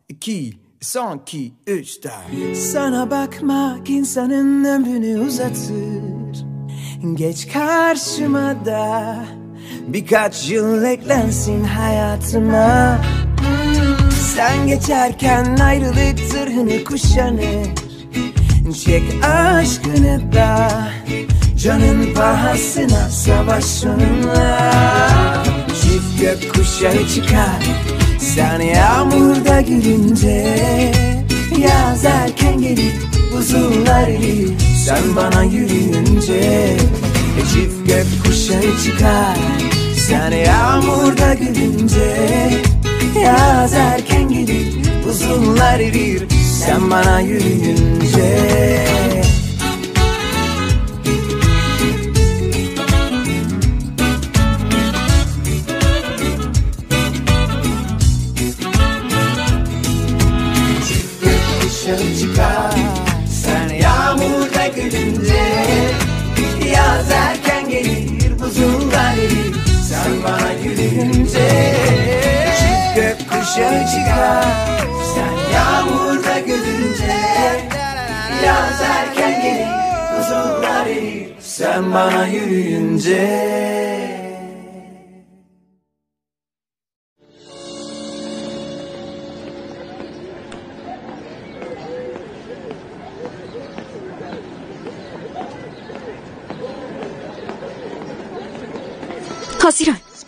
2, son 2, 3, 4. Sana bakmak insanın ömrünü uzatır. Geç karşıma da birkaç yıl eklensin hayatıma. Sen geçerken ayrılık zırhını kuşanır. Çek aşkını da canın pahasına savaş onunla. Çift gökkuşağı çıkar sen yağmurda gülünce. Yaz erken gelir buzullar erir sen bana yürüyünce. Çift gökkuşağı çıkar sen yağmurda gülünce. Yaz erken gelir buzullar erir sen bana yürüyünce. Çıkar sen yağmurda gülünce. Yaz erken gelir buzullar erir sen bana yürüyünce. Çift gökkuşağı çıkar sen yağmurda gülünce. Yaz erken gelir buzullar erir sen bana yürüyünce.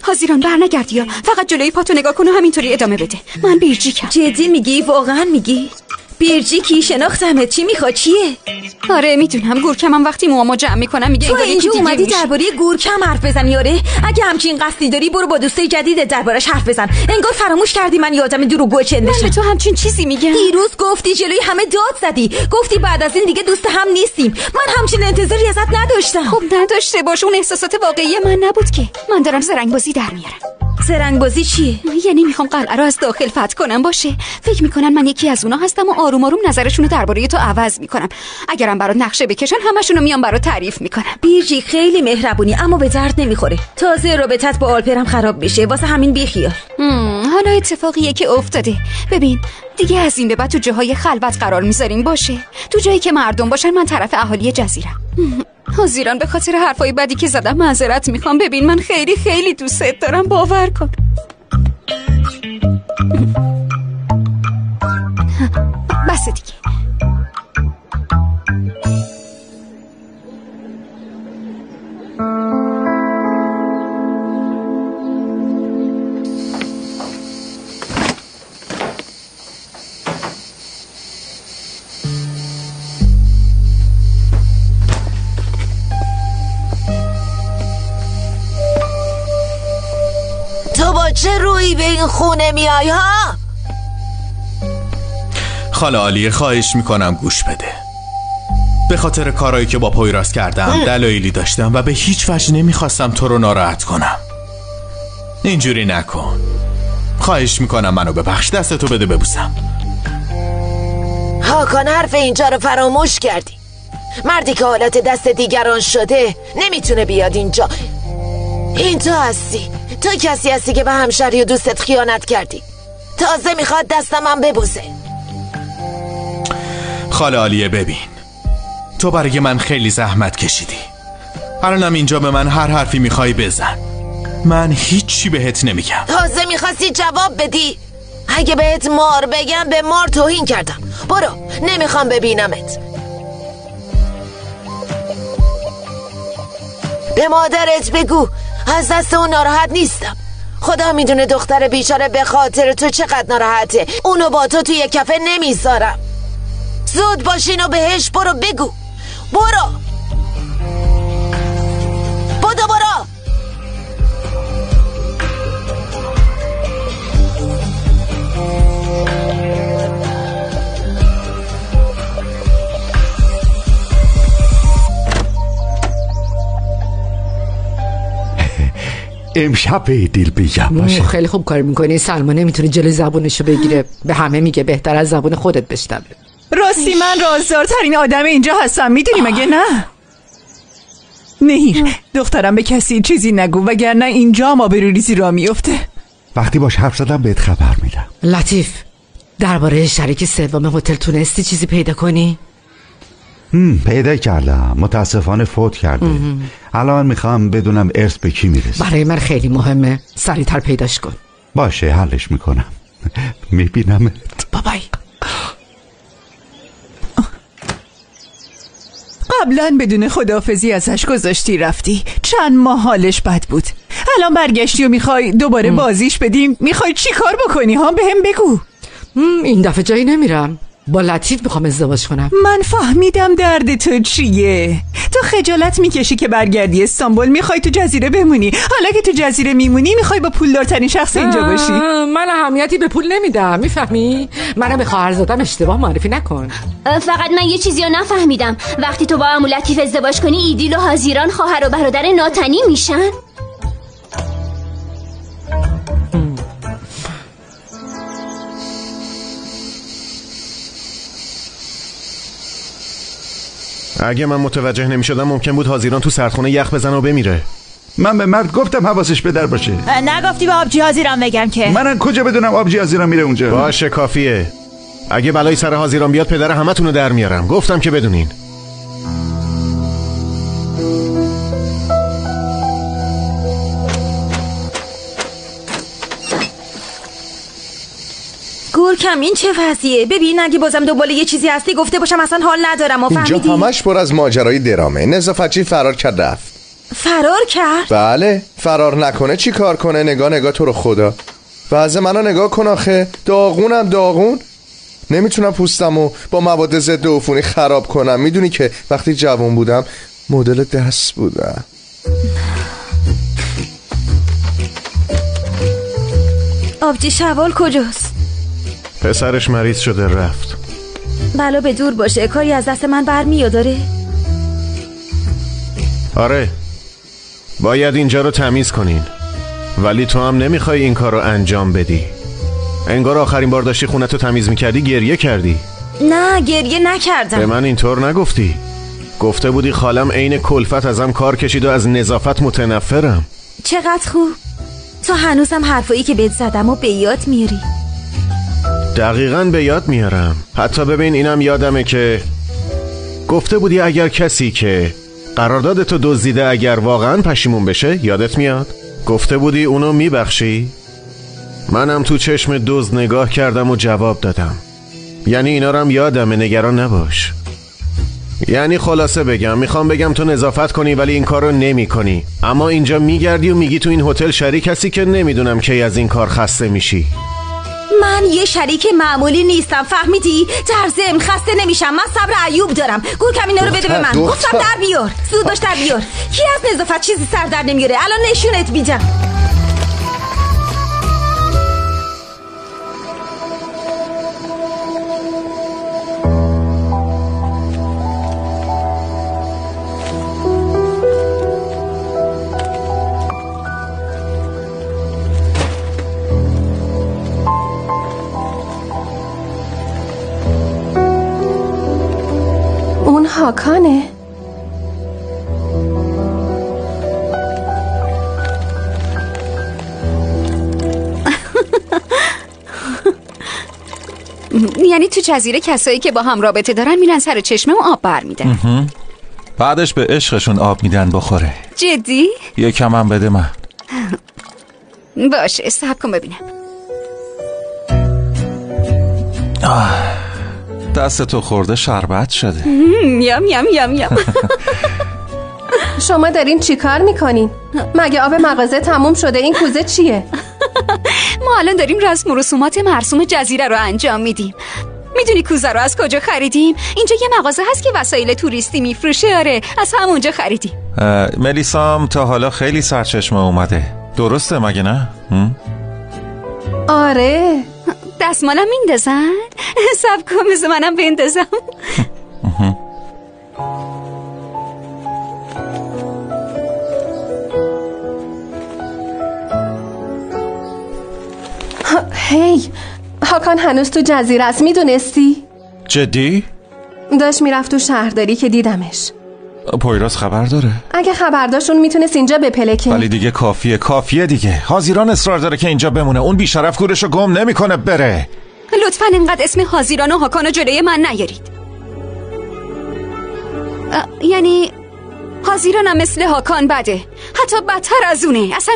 حاضران برنگردی یا فقط جلوی پاتو نگاه کن و همینطوری ادامه بده. من بیرجیکم. جدی میگی؟ واقعا میگی؟ بیرجیکی؟ شناختمت. چی میخواد؟ چیه؟ آره میدونم. گورکمم وقتی موامو جمع میکنم میگه تو اینجا اومدی درباره گورکم حرف بزنی؟ آره اگه همچین قصدی داری برو با دوستای جدیدت دربارش حرف بزن. انگار فراموش کردی من یادم دروغگو چند بشم. من به تو همچین چیزی میگم. دیروز گفتی جلوی همه داد زدی، گفتی بعد از این دیگه دوست هم نیستیم. من همچین انتظاری ازت نداشتم. خب نداشته باش، اون احساسات واقعی من نبود که. من دارم زرنگ بازی در میارم. زرنگ بازی چیه؟ یعنی میخوام قلعه رو از داخل فتح کنم. باشه فکر میکنن من یکی از اونا هستم و آروم آروم نظرشون رو درباره تو عوض میکنم. اگرم برات نقشه بکشن همشون رو میام برات تعریف میکنم. بیرجی خیلی مهربونی اما به درد نمیخوره. تازه رابطت با آلپرم خراب میشه، واسه همین بیخیال. حالا اتفاقیه که افتاده. ببین دیگه از این به بعد تو جاهای خلوت قرار میذاریم. باشه تو جایی که مردم باشن. من طرف اهالی جزیرم. حاضران به خاطر حرفای بدی که زدم معذرت میخوام. ببین من خیلی خیلی دوستت دارم، باور کن. بس دیگه. تو با چه روی به این خونه میای ها؟ خاله عالیه خواهش میکنم گوش بده. به خاطر کارهایی که با پویراس کردم دلایلی داشتم و به هیچ وجه نمیخواستم تو رو ناراحت کنم. اینجوری نکن. خواهش میکنم منو ببخش. دستتو بده ببوسم. هاکان حرف اینجا رو فراموش کردی. مردی که حالت دست دیگران شده نمیتونه بیاد اینجا. این تو هستی. تو کسی هستی که به همشهری و دوستت خیانت کردی. تازه میخواد دستم هم ببوسه. خاله عالیه ببین، تو برای من خیلی زحمت کشیدی. الانم اینجا به من هر حرفی میخوای بزن. من هیچی بهت نمیگم. تازه میخواستی جواب بدی؟ اگه بهت مار بگم به مار توهین کردم. برو، نمیخوام ببینمت. به مادرت بگو از دست اون ناراحت نیستم. خدا میدونه دختر بیچاره به خاطر تو چقدر ناراحته. اونو با تو توی کفه نمیذارم. زود باشین و بهش برو بگو. برو امشب دل بگم باشه. خیلی خوب کار میکنی. سلمان نمیتونه جلوی زبونشو بگیره. به همه میگه بهتر از زبون خودت بشنوه. راستی من رازدارترین آدم اینجا هستم، میدونی مگه نه؟ نهیر دخترم به کسی چیزی نگو وگرنه اینجا ما آبروریزی را میفته. وقتی باش حرف زدم بهت خبر میدم. لطیف درباره شریک سوم هتل تونستی چیزی پیدا کنی؟ پیدا کردم، متاسفانه فوت کرده. الان میخوام بدونم ارث به کی میرسه. برای من خیلی مهمه، سریعتر پیداش کن. باشه حلش میکنم. میبینمت. بابای. قبلا بدون خداحافظی ازش گذاشتی رفتی، چند ماه حالش بد بود، الان برگشتی و میخوای دوباره بازیش بدیم. میخوای چی کار بکنی ها؟ بهم بگو. این دفعه جایی نمیرم، با لطیف میخوام ازدواج کنم. من فهمیدم درد تو چیه. تو خجالت میکشی که برگردی استانبول، میخوای تو جزیره بمونی. حالا که تو جزیره میمونی میخوای با پولدارترین شخص اینجا باشی. من اهمیتی به پول نمیدم، میفهمی؟ منم به خواهرزادم اشتباه معرفی نکن. فقط من یه چیزی رو نفهمیدم. وقتی تو با عمو لطیف ازدواج کنی، ایدیل و حزیران خواهر و برادر ناتنی میشن؟ اگه من متوجه نمی‌شدم ممکن بود حزیران تو سردخونه یخ بزنه و بمیره. من به مرد گفتم حواسش به در باشه. نگفتی به آبجی حزیران بگم که؟ منم کجا بدونم آبجی حزیران میره اونجا؟ باشه کافیه. اگه بلای سر حزیران بیاد پدر همتونو در میارم. گفتم که بدونین. گورکم این چه وضعیه؟ ببین اگه بازم دنبال یه چیزی هستی گفته باشم، اصلا حال ندارم. فهمیدی؟ اینجا همش پر از ماجرای درامه. نظافتچی فرار کرد رفت. فرار کرد؟ بله، فرار نکنه چی کار کنه؟ نگاه تو رو خدا. وضع منو نگاه کن آخه. داغونم داغون. نمیتونم پوستمو با مواد ضد عفونی خراب کنم. میدونی که وقتی جوان بودم مدل دست بودم. آبجی شوال کجاست؟ پسرش مریض شده رفت. بلا به دور باشه، کاری از دست من برمیاد داره. آره، باید اینجا رو تمیز کنین، ولی تو هم نمیخوای این کار رو انجام بدی. انگار آخرین بار داشتی خونتو تمیز میکردی گریه کردی. نه گریه نکردم. به من اینطور نگفتی. گفته بودی خالم عین کلفت ازم کار کشید و از نظافت متنفرم. چقدر خوب. تو هنوزم حرفایی که بهت زدم و به یاد میاری. دقیقاً به یاد میارم. حتی ببین اینم یادمه که گفته بودی اگر کسی که قراردادتو دزدیده اگر واقعاً پشیمون بشه، یادت میاد؟ گفته بودی اونو میبخشی؟ منم تو چشم دزد نگاه کردم و جواب دادم. یعنی اینا رو هم یادمه، نگران نباش. یعنی خلاصه بگم، میخوام بگم تو نظافت کنی ولی این کار رو نمی کنی، اما اینجا میگردی و میگی تو این هتل شریک هستی که نمیدونم کی از این کار خسته میشی. من یه شریک معمولی نیستم، فهمیدی؟ در ضمن خسته نمیشم. من صبر ایوب دارم. گورکم اینا رو بده به من. گفتم در بیار، زود باش در بیار. کی از نظافت چیزی سر در نمیاره؟ الان نشونت میدم. هاکانه. یعنی تو جزیره کسایی که با هم رابطه دارن میرن سر چشمه و آب بر میدن. بعدش به عشقشون آب میدن بخوره. جدی؟ یکم هم بده من. باشه صبر کن ببینم. دست تو خورده شربت شده. یم یم یم یم. شما دارین چی کار میکنین؟ مگه آب مغازه تموم شده؟ این کوزه چیه؟ ما الان داریم رسم و رسومات مرسوم جزیره رو انجام میدیم. میدونی کوزه رو از کجا خریدیم؟ اینجا یه مغازه هست که وسایل توریستی میفروشه. آره از همونجا خریدیم. ملیسام تا حالا خیلی سرچشمه اومده، درسته مگه نه؟ آره. دستمالم میندازن؟ صبر کن بذار منم بندازم. هی هاکان هنوز تو جزیره است، میدونستی؟ جدی؟ داشت میرفت تو شهرداری که دیدمش. پویراس خبر داره؟ اگه خبر داشت اون میتونست اینجا بپلکه. ولی دیگه کافیه دیگه. حزیران اصرار داره که اینجا بمونه. اون بیشرف گورشو گم نمیکنه بره. لطفاً اینقدر اسم حاضیران و هاکانو جلوی من نیارید. یعنی حاضیرانم مثل هاکان بده، حتی بدتر از اونه. اصلا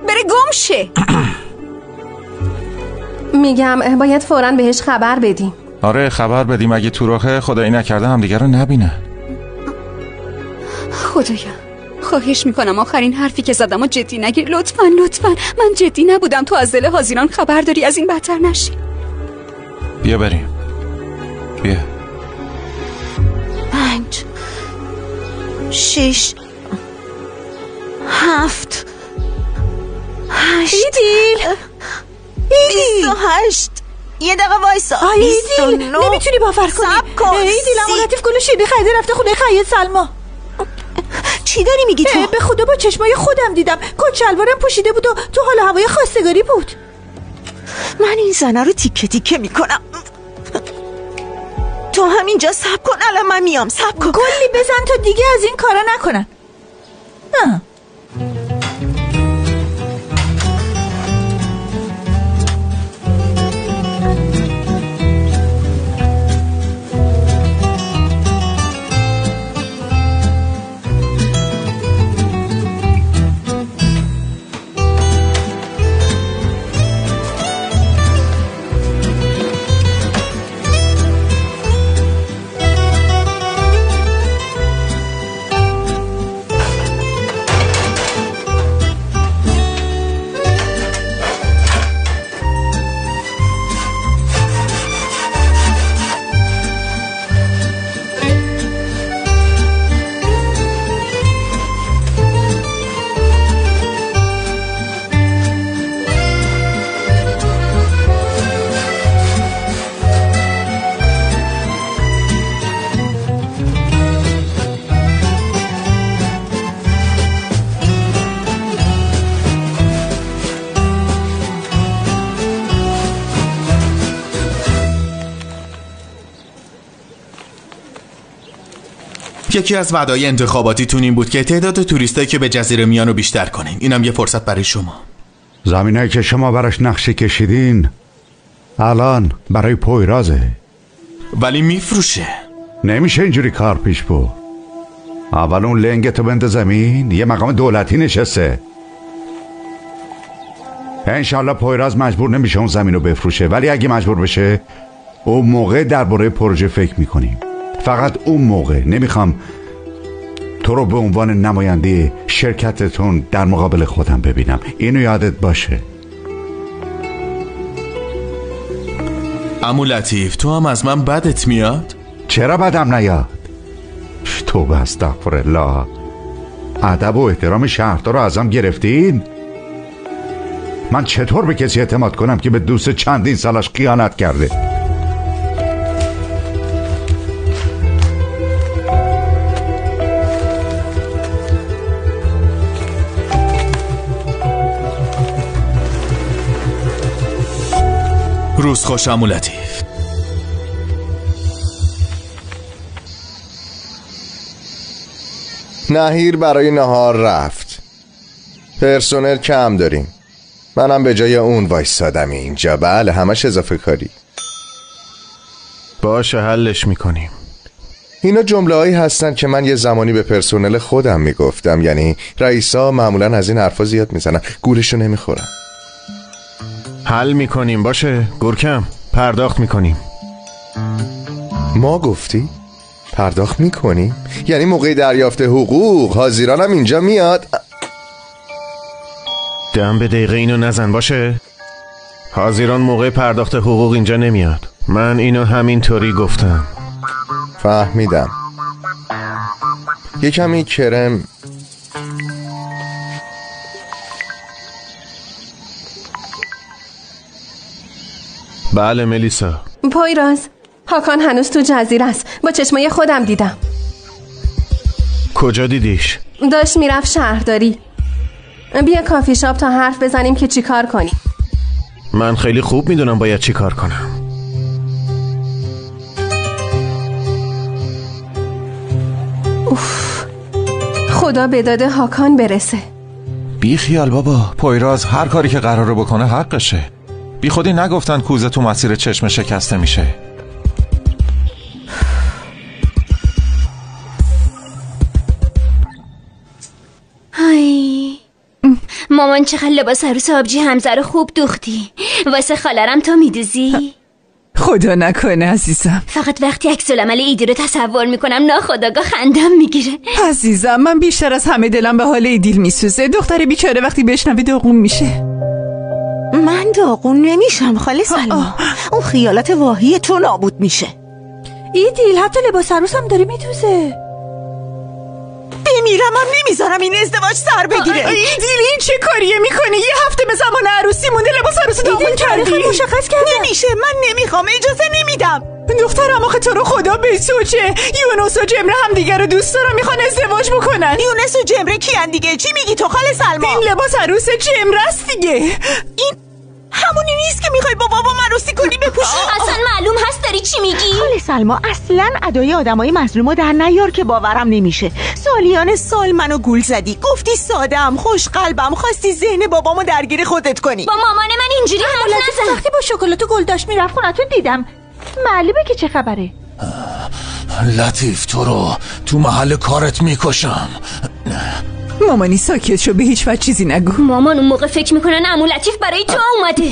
بره گم شه. میگم باید فوراً بهش خبر بدیم. آره خبر بدیم، اگه تو راهه خدایی نکرده هم دیگر رو نبینه. خدایا خواهش میکنم آخرین حرفی که زدم و جدی نگیر. لطفاً من جدی نبودم. تو از دل حاضیران خبر داری، از این بدتر نشی. بیا بریم. بیا. 5 6 7 8 ایدیل 28 یه دقیقه وایسا. 29 نمیتونی باور کنی. صبر کن. ایدیل اما لطیف گل شیرینی خریده رفته خونه خیاط سلما. چی داری میگی تو؟ به خدا با چشمای خودم دیدم. کت شلوارم پوشیده بود و تو حال هوای خواستگاری بود. من این زنه رو تیکه تیکه میکنم. تو همینجا صبر کن، الان من میام. صبر کن. گلی بزن تا دیگه از این کارا نکنن. یکی از وعده‌های انتخاباتیتون این بود که تعداد توریستایی که به جزیره میان رو بیشتر کنین. اینم یه فرصت برای شما. زمینایی که شما براش نقشه کشیدین الان برای پویرازه، ولی میفروشه. نمیشه اینجوری کار پیش برد. اول اون لنگتو بنده زمین، یه مقام دولتی نشسته. انشالله پویراز مجبور نمیشه اون زمین رو بفروشه، ولی اگه مجبور بشه اون موقع درباره پروژه فکر میکنیم. فقط اون موقع. نمیخوام تو رو به عنوان نماینده شرکتتون در مقابل خودم ببینم. اینو یادت باشه. عمو لطیف تو هم از من بدت میاد؟ چرا بدم نیاد؟ توبه استغفرالله. ادب و احترام شهردار رو ازم گرفتین؟ من چطور به کسی اعتماد کنم که به دوست چندین سالش خیانت کرده؟ روز خوش عمو لطیف. نهیر برای نهار رفت. پرسنل کم داریم. منم به جای اون وایسادم اینجا. بله همش اضافه کاری. باشه حلش میکنیم. اینا جمله هایی هستن که من یه زمانی به پرسنل خودم میگفتم. یعنی رئیسا معمولا از این حرفا زیاد میزنن، گولشو نمیخورن. حل میکنیم. باشه گورکم پرداخت میکنیم. ما گفتی؟ پرداخت میکنیم؟ یعنی موقع دریافت حقوق حاضرانم اینجا میاد؟ دم به دقیقه اینو نزن. باشه حاضران موقع پرداخت حقوق اینجا نمیاد. من اینو همینطوری گفتم. فهمیدم. یه کمی کرم. بله ملیسا. پویراز، هاکان هنوز تو جزیره است. با چشمای خودم دیدم. کجا دیدیش؟ داشت میرفت شهرداری. بیا کافی شاپ تا حرف بزنیم که چی کار کنیم. من خیلی خوب میدونم باید چی کار کنم. اوف. خدا به داد هاکان برسه. بی خیال بابا. پویراز هر کاری که قراره بکنه حقشه. بی خودی نگفتن کوزه تو مسیر چشم شکسته میشه. های مامان چقدر لباس عروس آبجی حمزه رو خوب دوختی. واسه خالرم تو میدوزی؟ خدا نکنه عزیزم. فقط وقتی عکس العمل ایدی رو تصور میکنم ناخودآگاه خندم میگیره. عزیزم من بیشتر از همه دلم به حال ایدیل میسوزه. دختر بیچاره وقتی بشنوه داغون میشه. من داغون نمیشم خاله سلما. اون خیالات واهی تو نابود میشه. ایدیل حتی لباس عروسم داره میدوزه. بمیرم هم نمیذارم این ازدواج سر بگیره. ایدیل این چه کاریه میکنی؟ یه هفته به زمان عروسی مونده لباس عروسی داغون کردی. مشخص کردم. نمیشه، من نمیخوام، اجازه نمیدم. دخترم آخه تو رو خدا بسوچه. یونس و جمره هم دیگر رو دوست دارن، میخوان ازدواج بکنن. یونس و جمره کیان دیگه؟ چی میگی تو خاله سلما؟ این لباس عروس جمره است دیگه. این همونی نیست که میخوای با بابام عروسی کنی بپوشی؟ اصلا معلوم هست داری چی میگی؟ خاله سلما اصلا ادای آدمای مظلومو در نیار که باورم نمیشه. سالیان سال منو گول زدی، گفتی ساده‌ام، خوش قلبم، خواستی ذهن بابامو درگیر خودت کنی. با مامان من اینجوری حرف نزن. وقتی با شکلات و گل داشت میرفت خونتون دیدم. معلومه که چه خبره. لطیف تو رو تو محل کارت میکشم. مامانی ساکت شو، به هیچ وجه چیزی نگو. مامان اون موقع فکر میکنن عمو لطیف برای تو اومده.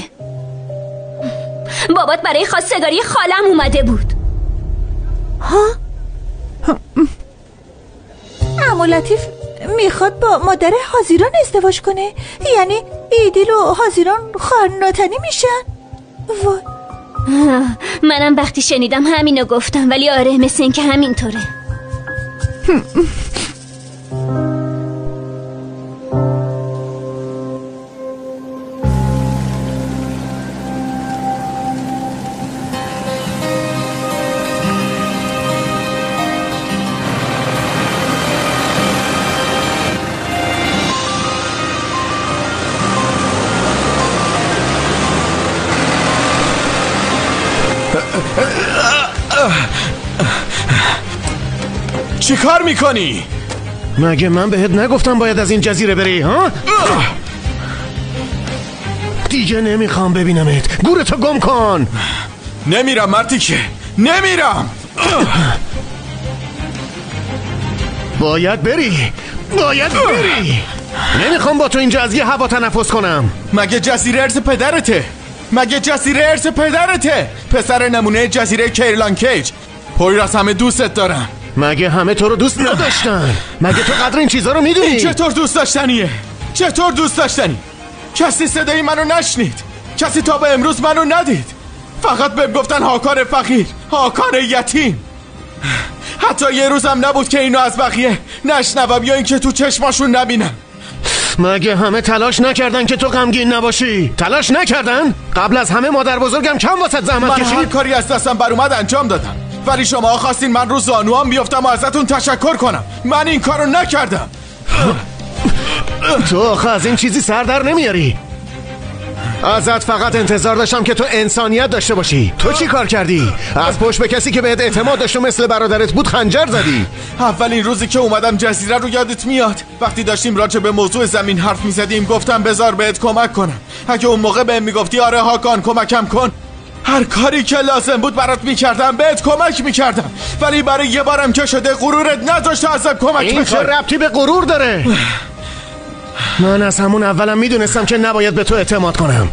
بابات برای خواستگاری خالم اومده بود. ها؟ عمو لطیف میخواد با مادر حاضیران ازدواج کنه؟ یعنی ایدیل و حاضیران خواهر ناتنی میشن؟ وای. منم وقتی شنیدم همینو گفتم، ولی آره مثل این که همینطوره. چی کار میکنی؟ مگه من بهت نگفتم باید از این جزیره بری ها؟ دیگه نمیخوام ببینمت. گورتو گم کن. نمیرم مرتیکه، نمیرم. باید بری. نمیخوام با تو اینجا از یه هوا تنفس کنم. مگه جزیره ارث پدرته؟ پسر نمونه جزیره کیرلان کیج. پویراس همه دوستت دارم. مگه همه تو رو دوست نداشتن؟ مگه تو قدر این چیزا رو میدونی؟ این چطور دوست داشتنیه؟ کسی صدای منو نشنید. کسی تا به امروز منو ندید. فقط بهم گفتن هاکار فقیر، هاکار یتیم. حتی یه روزم نبود که اینو از بقیه نشنوم یا اینکه تو چشماشون نبینم. مگه همه تلاش نکردن که تو غمگین نباشی؟ تلاش نکردن؟ قبل از همه مادر بزرگم کم واسط زحمت کشید؟ من هر کاری از دستم بر اومد انجام دادم، ولی شما خواستین من رو زانوام بیفتم و ازتون تشکر کنم. من این کارو نکردم. تو آخه از این چیزی سر در نمیاری. ازت فقط انتظار داشتم که تو انسانیت داشته باشی. تو چی کار کردی؟ از پشت به کسی که بهت اعتماد داشت و مثل برادرت بود خنجر زدی. اولین روزی که اومدم جزیره رو یادت میاد؟ وقتی داشتیم راجع به موضوع زمین حرف میزدیم گفتم بذار بهت کمک کنم. اگه اون موقع بهم میگفتی آره هاکان کمکم کن، هر کاری که لازم بود برات میکردم، بهت کمک میکردم. ولی برای یه بارم که شده غرورت نذاشته ازم کمک بخوای. این چه ربطی به غرور داره؟ من از همون اولم میدونستم که نباید به تو اعتماد کنم.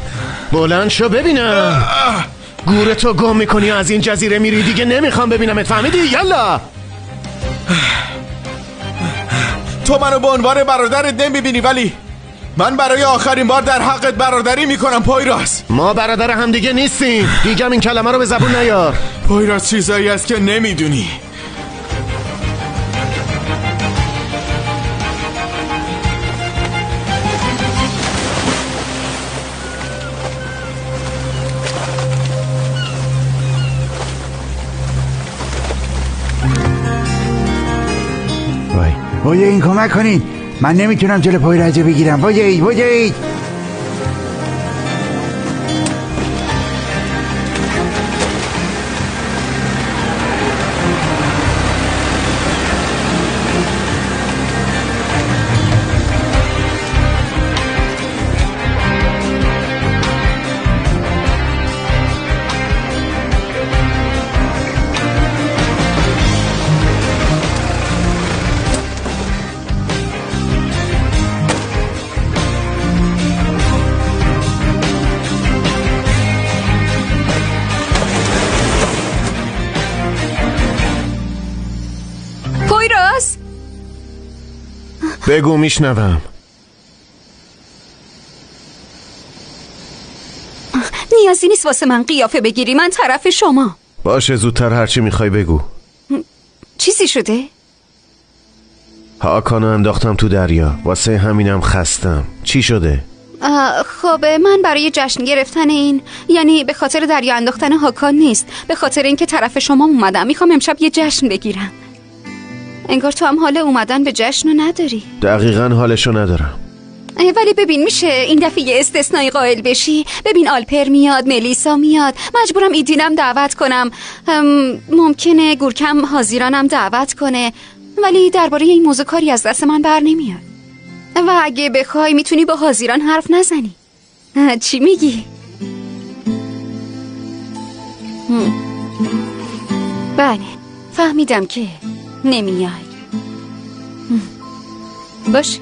بلند شو ببینم. گورتو گم میکنی از این جزیره میری، دیگه نمیخوام ببینمت. فهمیدی؟ یالا. تو منو به عنوان برادرت نمیبینی، ولی من برای آخرین بار در حقت برادری میکنم پویراس. ما برادر هم دیگه نیستیم. دیگه این کلمه رو به زبون نیار. پویراس چیزایی هست که نمیدونی. وای این کمک کنین، من نمیتونم جلو پویرازو بگیرم. وای بگو میشنوم. نیازی نیست واسه من قیافه بگیری، من طرف شما. باشه زودتر هرچی میخوای بگو. چیزی شده؟ هاکانو انداختم تو دریا، واسه همینم خستم. چی شده؟ خب من برای جشن گرفتن این، یعنی به خاطر دریا انداختن هاکان نیست، به خاطر اینکه طرف شما اومدم. میخوام امشب یه جشن بگیرم. انگار تو هم حال اومدن به جشن رو نداری. دقیقاً حالشو ندارم. ولی ببین میشه این دفعه یه استثنایی قائل بشی. ببین آلپر میاد، ملیسا میاد، مجبورم ایدینم دعوت کنم، ممکنه گورکم حاضیرانم دعوت کنه، ولی درباره این موضوع کاری از دست من بر نمیاد. و اگه بخوای میتونی با حاضیران حرف نزنی. چی میگی؟ بله فهمیدم که نمیای. باشه.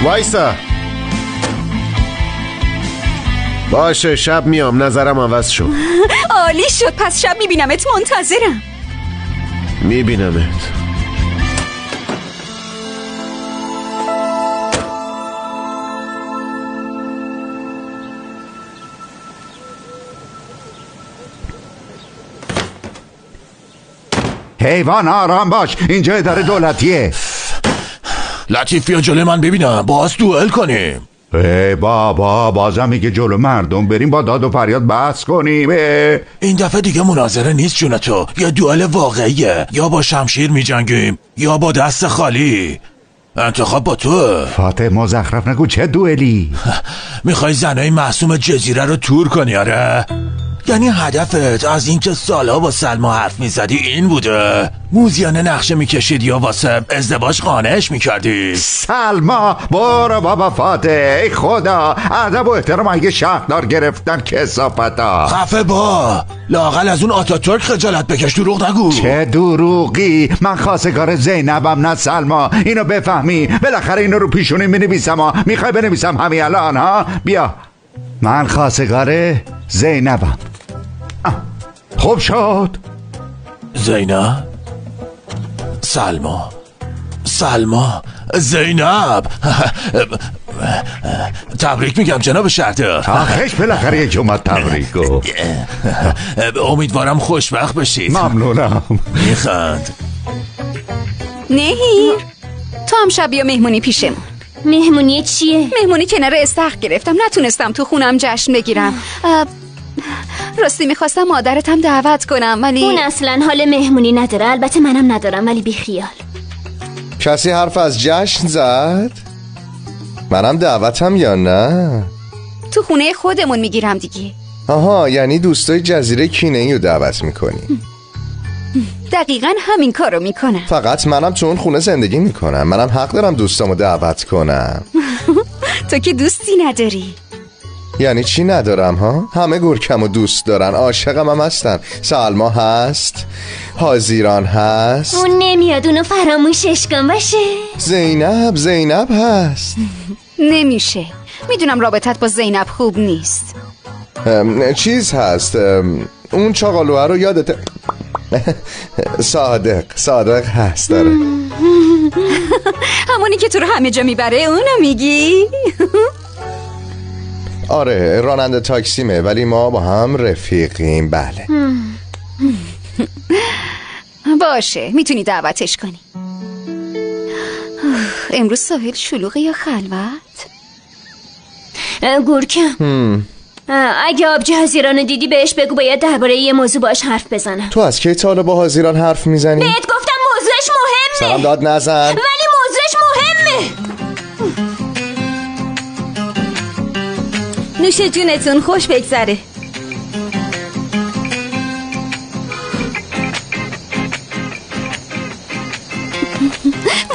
وایسا. باشه شب میام، نظرم عوض شد. عالی شد، پس شب میبینمت، منتظرم. میبینمت. حیوان آرام باش، اینجا اداره دولتیه. لطیف بیا جلو من ببینم، باز دوئل کنیم. ای بابا بازم میگه جلو مردم بریم با داد و فریاد بحث کنیم. این دفعه دیگه مناظره نیست جونتو، یه دوئل واقعیه. یا با شمشیر میجنگیم یا با دست خالی. انتخاب با تو. فاتح مزخرف نگو، چه دوئلی؟ میخوای زنای معصوم جزیره رو تور کنی؟ آره؟ یعنی هدفت از اینکه سالها با سلما حرف میزدی این بوده؟ موزیانه نقشه میکشید یا واسه ازدواج قانعش میکردی؟ سلما برو بابا فاتح، ای خدا ادب و احترام اگه شهردار گرفتن کثافتا. خفه با لااقل از اون آتاتورک خجالت بکش، دروغ نگو. چه دروغی؟ من خواستگار زینبم نه سلما، اینو بفهمی. بالاخره اینو رو پیشونی مینویسم. میخوای بنویسم همین الان ها؟ بیا من خواستگار زینبم. خوب شد. زینب، سلما، زینب. تبریک میگم جناب شهردار. آخش بالاخره یه جمعه تبریکو. امیدوارم خوشبخت بشید. ممنونم. میخند. نهیر تو هم شب بیا مهمونی پیشمون. مهمونی چیه؟ مهمونی کنار استخر گرفتم، نتونستم تو خونم جشن بگیرم. راستی میخواستم مادرتم دعوت کنم ولی اون اصلا حال مهمونی نداره. البته منم ندارم ولی بی خیال. کسی حرف از جشن زد؟ منم دعوتم یا نه؟ تو خونه خودمون میگیرم دیگه. آها یعنی دوستای جزیره کینه‌ای رو دعوت میکنی؟ دقیقا همین کارو میکنم. فقط منم تو اون خونه زندگی میکنم، منم حق دارم دوستامو دعوت کنم. تو که دوستی نداری. یعنی چی ندارم ها؟ همه گورکمو دوست دارن، عاشقم هم هستن. سلما هست، حاضیران هست. اون نمیاد اونو فراموشش کن باشه. زینب هست. نمیشه، میدونم رابطت با زینب خوب نیست. چیز هست، اون چاقالوه رو یادت؟ صادق هست داره. همونی که تو رو همه جا میبره اونو میگی؟ آره راننده تاکسیمه ولی ما با هم رفیقیم. بله باشه میتونی دعوتش کنی. امروز ساحل شلوغه یا خلوت؟ گورکم اگه آبجو حاضیرانو دیدی بهش بگو باید درباره یه موضوع باش حرف بزنم. تو از کی تا حالا با حاضیران حرف میزنی؟ بهت گفتم موضوعش مهمه. سلام داد نزن. ولی موضوعش مهمه. نوش جونتون، خوش بگذره.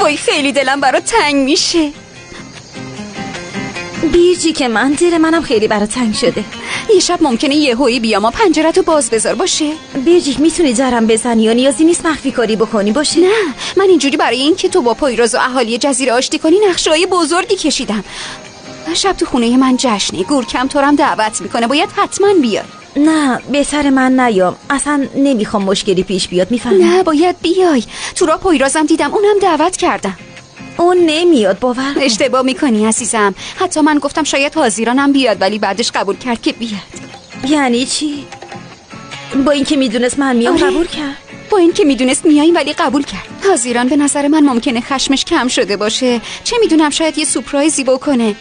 وای خیلی دلم برات تنگ میشه. بیرجی که من دل منم خیلی برات تنگ شده. یه شب ممکنه یهویی بیام و پنجره‌تو باز بذار باشه. بیرجی میتونی درم بزنی یا نیازی نیست مخفی کاری بکنی باشه؟ نه، من اینجوری برای این که تو با پویراز و اهالی جزیره آشتی کنی نقشه‌های بزرگی کشیدم. شب تو خونه من جشنه، گورکم تو هم دعوت میکنه، باید حتما بیای. نه بهتر من نیام، اصلا نمیخوام مشکلی پیش بیاد، میفهمی؟ نه باید بیای، تو را پویرازم دیدم، اونم دعوت کردم. اون نمیاد، باور کن. اشتباه میکنی عزیزم، حتی من گفتم شاید حاضیرانم بیاد ولی بعدش قبول کرد که بیاد. یعنی چی؟ با اینکه میدونست من میام قبول کرد؟ با اینکه میدونست میایی ولی قبول کرد. حاضیران به نظر من ممکنه خشمش کم شده باشه، چه میدونم شاید یه سورپرایزی بکنه،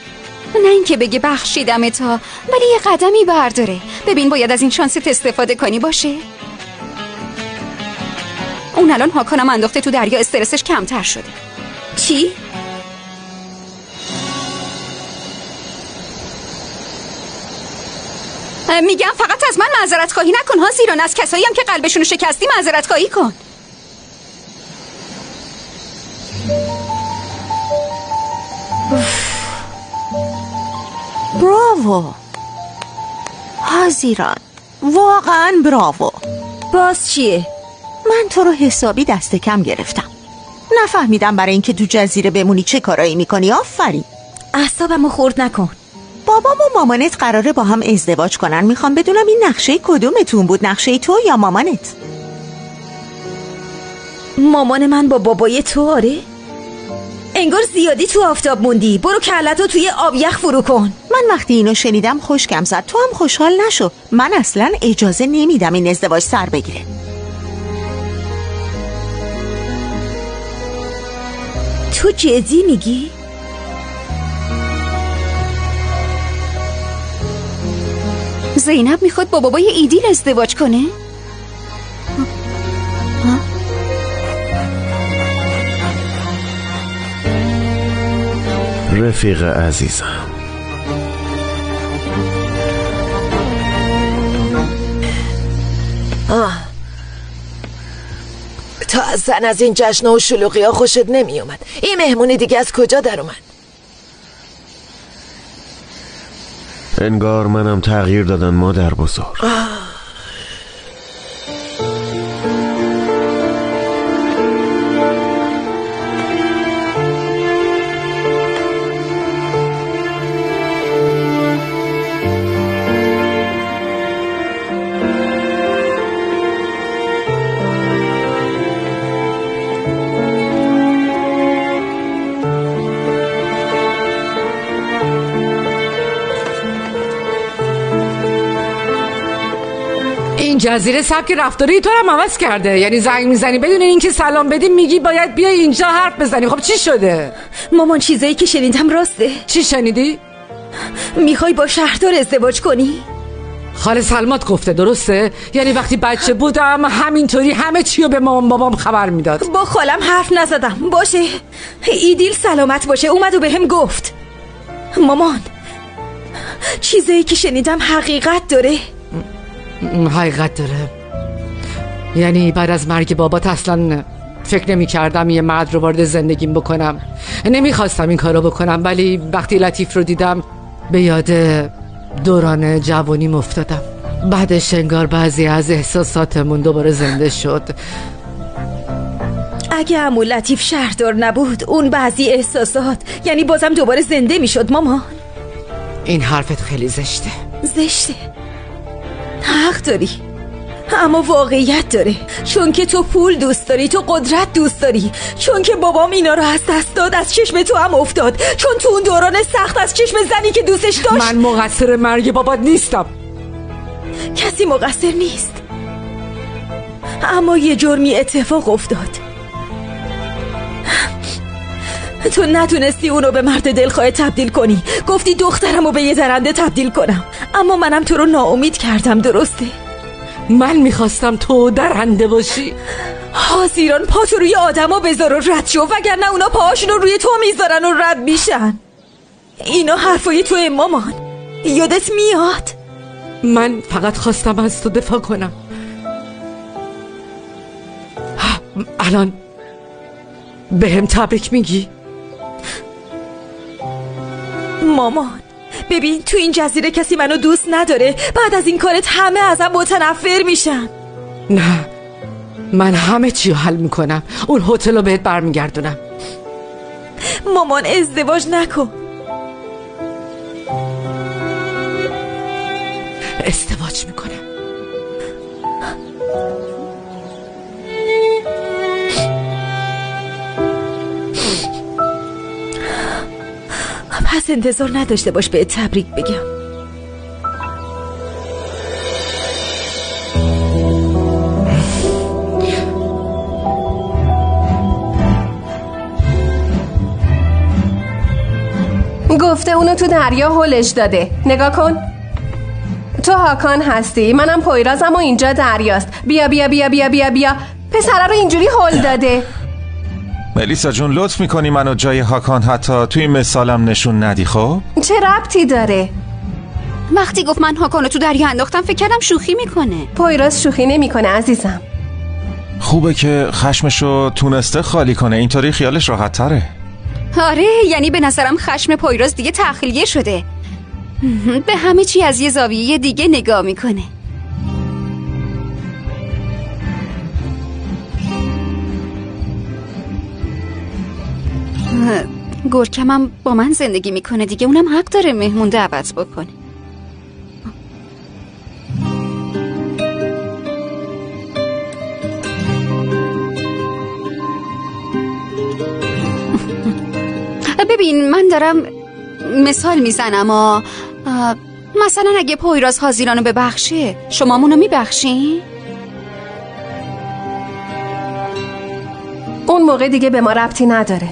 نه اینکه بگه بخشیدم تا، ولی یه قدمی برداره. ببین باید از این شانست استفاده کنی باشه. اون الان هاکانم انداخته تو دریا، استرسش کمتر شده. چی؟ میگم فقط از من معذرت خواهی نکن حاضیران، از کسایی هم که قلبشونو شکستی معذرت خواهی کن. براوو حاضیران، واقعا براوو. باز چیه؟ من تو رو حسابی دست کم گرفتم، نفهمیدم برای اینکه تو جزیره بمونی چه کارایی میکنی. آفرین. اعصابمو خورد نکن. بابام و مامانت قراره با هم ازدواج کنن، میخوام بدونم این نقشه کدومتون بود، نقشه تو یا مامانت؟ مامان من با بابای تو؟ آره؟ انگار زیادی تو آفتاب موندی، برو کلتو توی آب یخ فرو کن. من وقتی اینو شنیدم خوشگم زد، تو هم خوشحال نشو. من اصلا اجازه نمیدم این ازدواج سر بگیره. تو جدی میگی؟ زینب میخواد با بابای ایدیل ازدواج کنه؟ رفیق عزیزم، تا اصلا از این جشن و شلوغی ها خوشت نمی اومد. این مهمونی دیگه از کجا در اومد؟ انگار منم تغییر دادن مادر بزرگ. این جزیره سبک رفتاری تو هم عوض کرده، یعنی زنگ میزنی بدون اینکه سلام بدیم میگی باید بیای اینجا حرف بزنی. خب چی شده؟ مامان چیزایی که شنیدم راسته. چی شنیدی؟ میخوای با شهردار ازدواج کنی؟ خاله سلمات گفته، درسته؟ یعنی وقتی بچه بودم همینطوری همه چیو به مامان بابام خبر میداد. با خالم حرف نزدم. باشه ایدیل سلامت باشه اومد و بهم گفت. مامان چیزایی که شنیدم حقیقت داره؟ حقیقت داره. یعنی بعد از مرگ بابات اصلا فکر نمی کردم یه مرد رو وارد زندگیم بکنم، نمیخواستم این کارو بکنم، ولی وقتی لطیف رو دیدم به یاد دوران جوانیم افتادم. بعدش انگار بعضی از احساساتمون دوباره زنده شد. اگه عمو لطیف شهردار نبود اون بعضی احساسات یعنی بازم دوباره زنده میشد. مامان این حرفت خیلی زشته. زشته؟ حق داری، اما واقعیت داره. چون که تو پول دوست داری، تو قدرت دوست داری، چون که بابام اینا رو از دست داد از چشم تو هم افتاد، چون تو اون دوران سخت از چشم زنی که دوستش داشت. من مقصر مرگ بابات نیستم. کسی مقصر نیست، اما یه جرمی اتفاق افتاد. تو نتونستی اونو به مرد دلخواه تبدیل کنی، گفتی دخترمو به یه درنده تبدیل کنم، اما منم تو رو ناامید کردم. درسته؟ من میخواستم تو درنده باشی. حاضیران پاتو روی آدما بذار و رد شو، وگرنه اونا پاهاشون رو روی تو میذارن و رد میشن. اینا حرفای توه مامان، یادت میاد؟ من فقط خواستم از تو دفاع کنم. الان به هم تبریک میگی؟ مامان ببین تو این جزیره کسی منو دوست نداره. بعد از این کارت همه ازم متنفر میشن. نه، من همه چی رو حل میکنم. اون هتل رو بهت برمیگردونم. مامان ازدواج نکن. ازدواج میکنم. پس انتظار نداشته باش به تبریک بگم. گفته اونو تو دریا هلش داده. نگاه کن. تو هاکان هستی، منم پویرازم و اینجا دریاست. بیا بیا بیا بیا بیا بیا. پسره رو اینجوری هل داده. ملیسا جون لطف میکنی منو جای هاکان حتی توی مثالم نشون ندی؟ خب چه ربطی داره؟ وقتی گفت من هاکانو تو دریا انداختم فکر کردم شوخی میکنه. پویراز شوخی نمیکنه عزیزم. خوبه که خشمشو تونسته خالی کنه، اینطوری خیالش راحت تره. آره، یعنی به نظرم خشم پویراز دیگه تخلیه شده. به همه چی از یه زاویه دیگه نگاه میکنه. گرکمم با من زندگی میکنه دیگه، اونم حق داره مهمون دعوت بکنه. ببین من دارم مثال میزنم مثلا اگه پویراز حاضرانو ببخشه شما مونو میبخشین؟ اون موقع دیگه به ما ربطی نداره.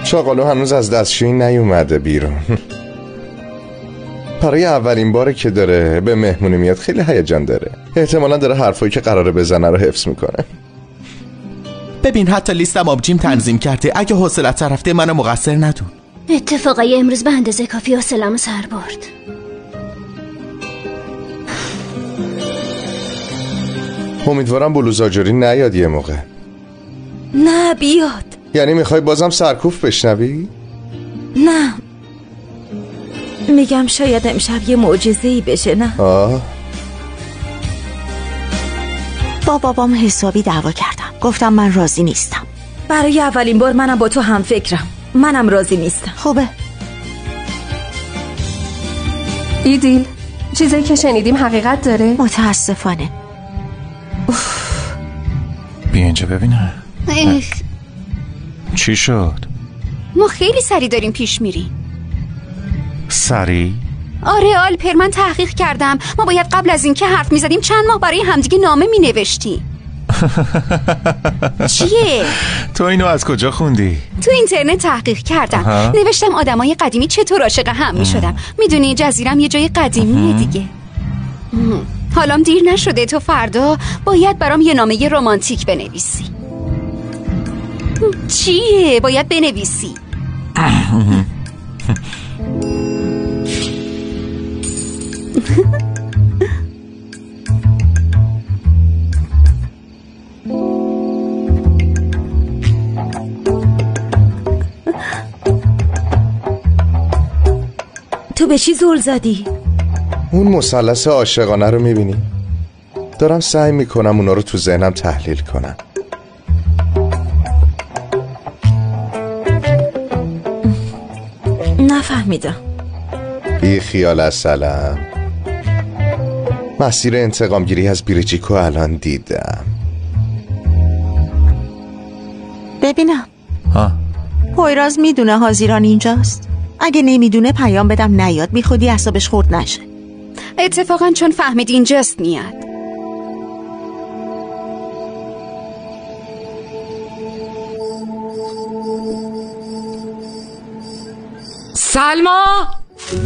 چاقالو هنوز از دستشویی نیومده بیرون. برای اولین باره که داره به مهمونی میاد خیلی هیجان داره. احتمالاً داره حرفایی که قراره بزنه رو حفظ میکنه. ببین حتی لیستم آبجیم تنظیم کرده، اگه حوصله‌ات رفته منو مقصر ندون. اتفاقای امروز به اندازه کافی حوصله‌مو سر برد. امیدوارم بلوزآجری نیاد یه موقع. نه بیاد. یعنی میخوای بازم سرکوف بشنوی؟ نه میگم شاید امشب یه معجزه‌ای بشه. نه با بابام حسابی دعوا کردم. گفتم من راضی نیستم. برای اولین بار منم با تو هم فکرم. منم راضی نیستم. خوبه ایدیل، چیزایی که شنیدیم حقیقت داره؟ متاسفانه. بیا اینجا ببینه. چی شد؟ ما خیلی سریع داریم پیش میریم. سریع؟ آره آلپر، من تحقیق کردم. ما باید قبل از اینکه حرف میزدیم چند ماه برای همدیگه نامه مینوشتیم. چیه؟ تو اینو از کجا خوندی؟ تو اینترنت تحقیق کردم. نوشتم آدمای قدیمی چطور عاشق هم میشدم. میدونی جزیرم یه جای قدیمیه دیگه. حالام دیر نشده، تو فردا باید برام یه نامه رمانتیک بنویسی. چیه؟ باید بنویسی. تو به چی زل زدی؟ اون مثلث عاشقانه رو میبینی؟ دارم سعی میکنم اونا رو تو ذهنم تحلیل کنم. نفهمیدم. بی خیال از سلام. مسیر انتقامگیری از بیرجیکو الان دیدم. ببینم پویراز میدونه حاضران اینجاست؟ اگه نمیدونه پیام بدم نیاد، بی خودی اعصابش خورد نشه. اتفاقا چون فهمید اینجاست میاد.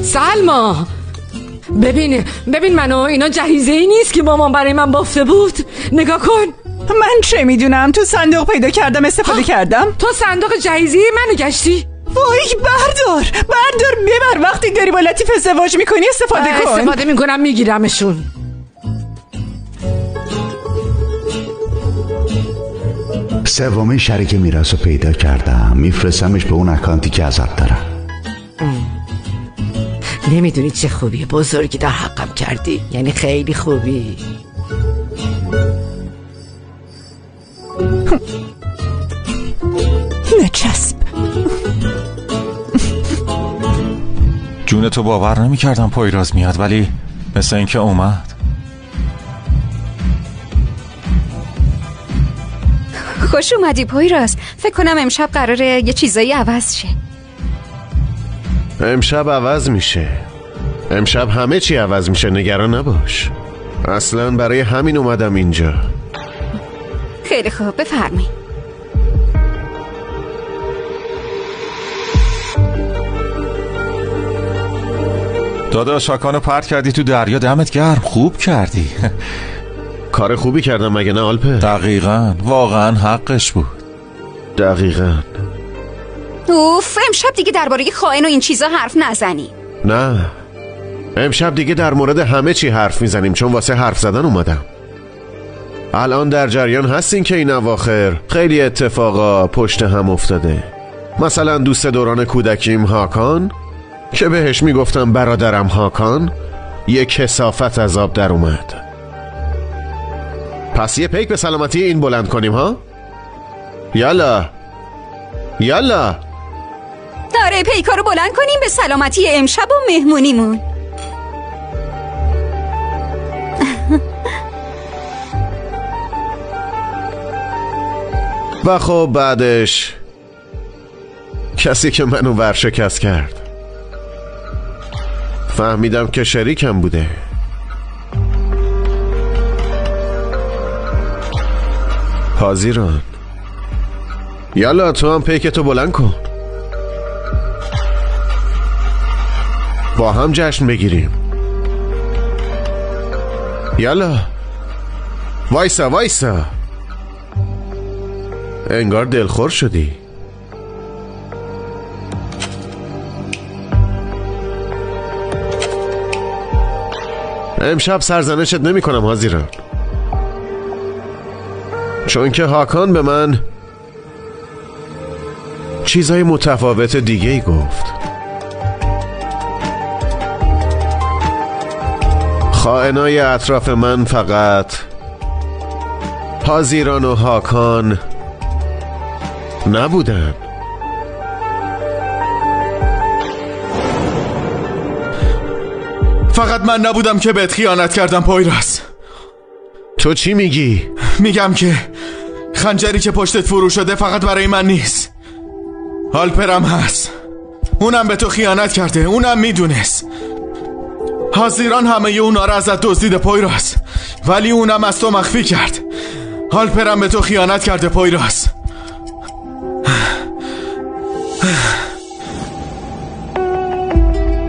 سلما ببین منو، اینا جهیزه ای نیست که مامان برای من بافته بود. نگاه کن. من چه میدونم، تو صندوق پیدا کردم استفاده کردم. تو صندوق جهیزی منو گشتی؟ وای بردار ببر، وقتی داری با لطیف ازدواج میکنی استفاده کن. استفاده میکنم میگیرمشون. سومین شریک میراث رو پیدا کردم، میفرستمش به اون اکانتی که ازت دارم. نمیدونی چه خوبی بزرگی در حقم کردی، یعنی خیلی خوبی. نچسب. جون تو باور نمی کردم پویراز میاد، ولی مثل اینکه اومد. خوش اومدی پویراز. فکر کنم امشب قراره یه چیزایی عوض شه. امشب عوض میشه. امشب همه چی عوض میشه، نگران نباش. اصلا برای همین اومدم اینجا. خیلی خوب، بفرمایید. داداش هاکانو پرت کردی تو دریا، دمت گرم، خوب کردی. کار خوبی کردم مگه نه آلپر؟ دقیقاً، واقعا حقش بود. دقیقاً. اوف، امشب دیگه درباره خائن و این چیزا حرف نزنی. نه، امشب دیگه در مورد همه چی حرف میزنیم، چون واسه حرف زدن اومدم. الان در جریان هستین که این اواخر خیلی اتفاقا پشت هم افتاده. مثلا دوست دوران کودکیم هاکان که بهش میگفتم برادرم هاکان، یه کثافت از آب در اومد. پس یه پیک به سلامتی این بلند کنیم ها؟ یالا یالا. داره پیکا رو بلند کنیم به سلامتی امشب و مهمونیمون. و خب بعدش کسی که منو ورشکست کرد، فهمیدم که شریکم بوده. حاضران، یالا تو هم پیکتو بلند کن، با هم جشن بگیریم. یالا وایسا وایسا، انگار دلخور شدی. امشب سرزنشت نمی کنم حاضران، چون که هاکان به من چیزای متفاوت دیگه ای گفت. خائنای اطراف من فقط حاضران و هاکان نبودن. فقط من نبودم که بهت خیانت کردم پویراز. تو چی میگی؟ میگم که خنجری که پشتت فرو شده فقط برای من نیست، آلپرم هست. اونم به تو خیانت کرده، اونم میدونست. حاضران همه اونا رو ازت دزدیده پویراز، ولی اونم از تو مخفی کرد. آلپرم به تو خیانت کرده پویراز.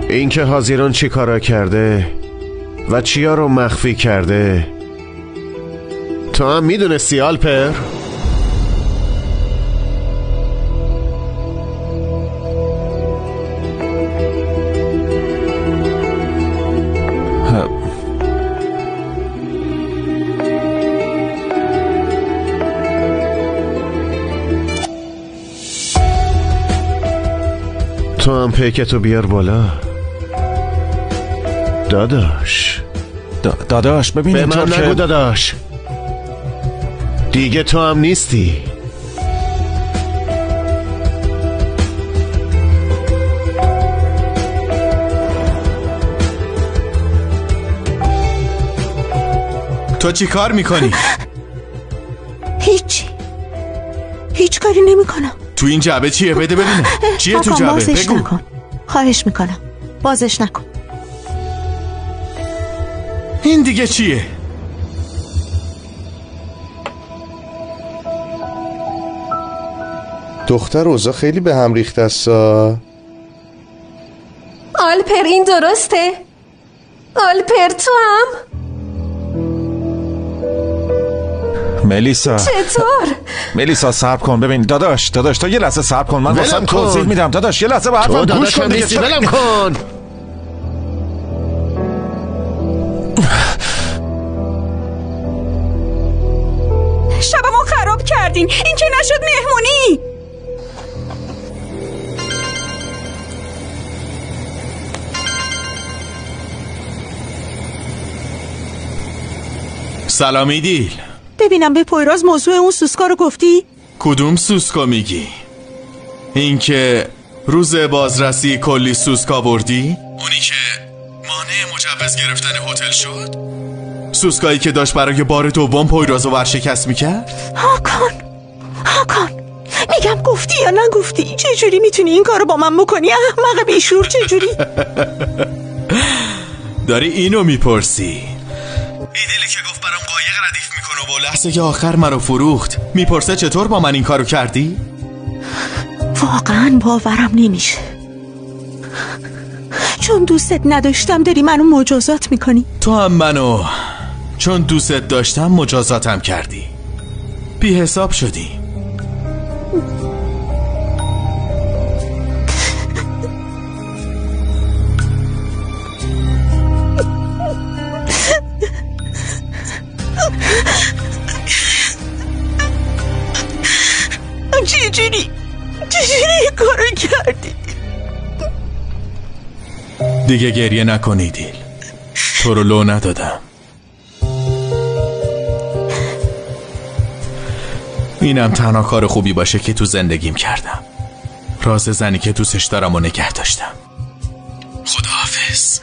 این که حاضران چی کارا کرده و چیا رو مخفی کرده تو هم میدونستی آلپر؟ تو هم پیکتو بیار بالا داداش. داداش ببین به من نگو داداش، دیگه تو هم نیستی. تو چی کار میکنی؟ هیچ کاری نمیکنم. تو این جعبه چیه؟ بده ببینم چیه تو جعبه. بازش بگو. نکن، خواهش میکنم بازش نکن. این دیگه چیه؟ دختر اوضاع خیلی به هم ریخته است. آلپر این درسته؟ آلپر تو هم؟ ملیسا چطور؟ ملیسا صبر کن. ببین داداش تا یه لحظه صبر کن، من واسم توضیح میدم. داداش یه لحظه به حرفم گوش کن دیگه. ولم کن. شبمو خراب کردین. این که نشد مهمونی. سلام ایدیل. ببینم به پویراز موضوع اون سوسکا رو گفتی؟ کدوم سوسکا میگی؟ این که روز بازرسی کلی سوسکا بردی؟ اونی که مانع مجوز گرفتن هتل شد؟ سوسکایی که داشت برای بار دوم پویرازو ورشکست میکرد؟ هاکان میگم گفتی یا نگفتی؟ چجوری میتونی این کارو با من بکنی؟ احمق بیشور چجوری؟ داری اینو میپرسی؟ ایدیلی که گفت برام قایق ردیف میکنه و لحظه که آخر منو فروخت میپرسه چطور با من این کارو کردی؟ واقعا باورم نمیشه. چون دوستت نداشتم داری منو مجازات میکنی. تو هم منو چون دوستت داشتم مجازاتم کردی. بی حساب شدی. چجوری این کارو کردی؟ دیگه گریه نکنی دیل. تو رو لو ندادم. اینم تنها کار خوبی باشه که تو زندگیم کردم. راز زنی که دوستش دارم و نگه داشتم. خداحافظ.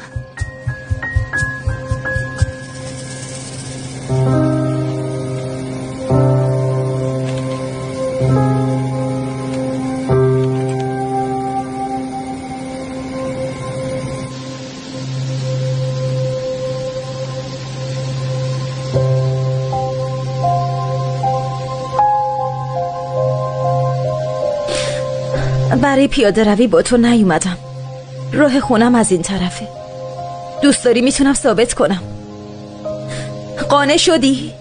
برای پیاده روی با تو نیومدم. راه خونم از این طرفه. دوست داری میتونم ثابت کنم. قانع شدی؟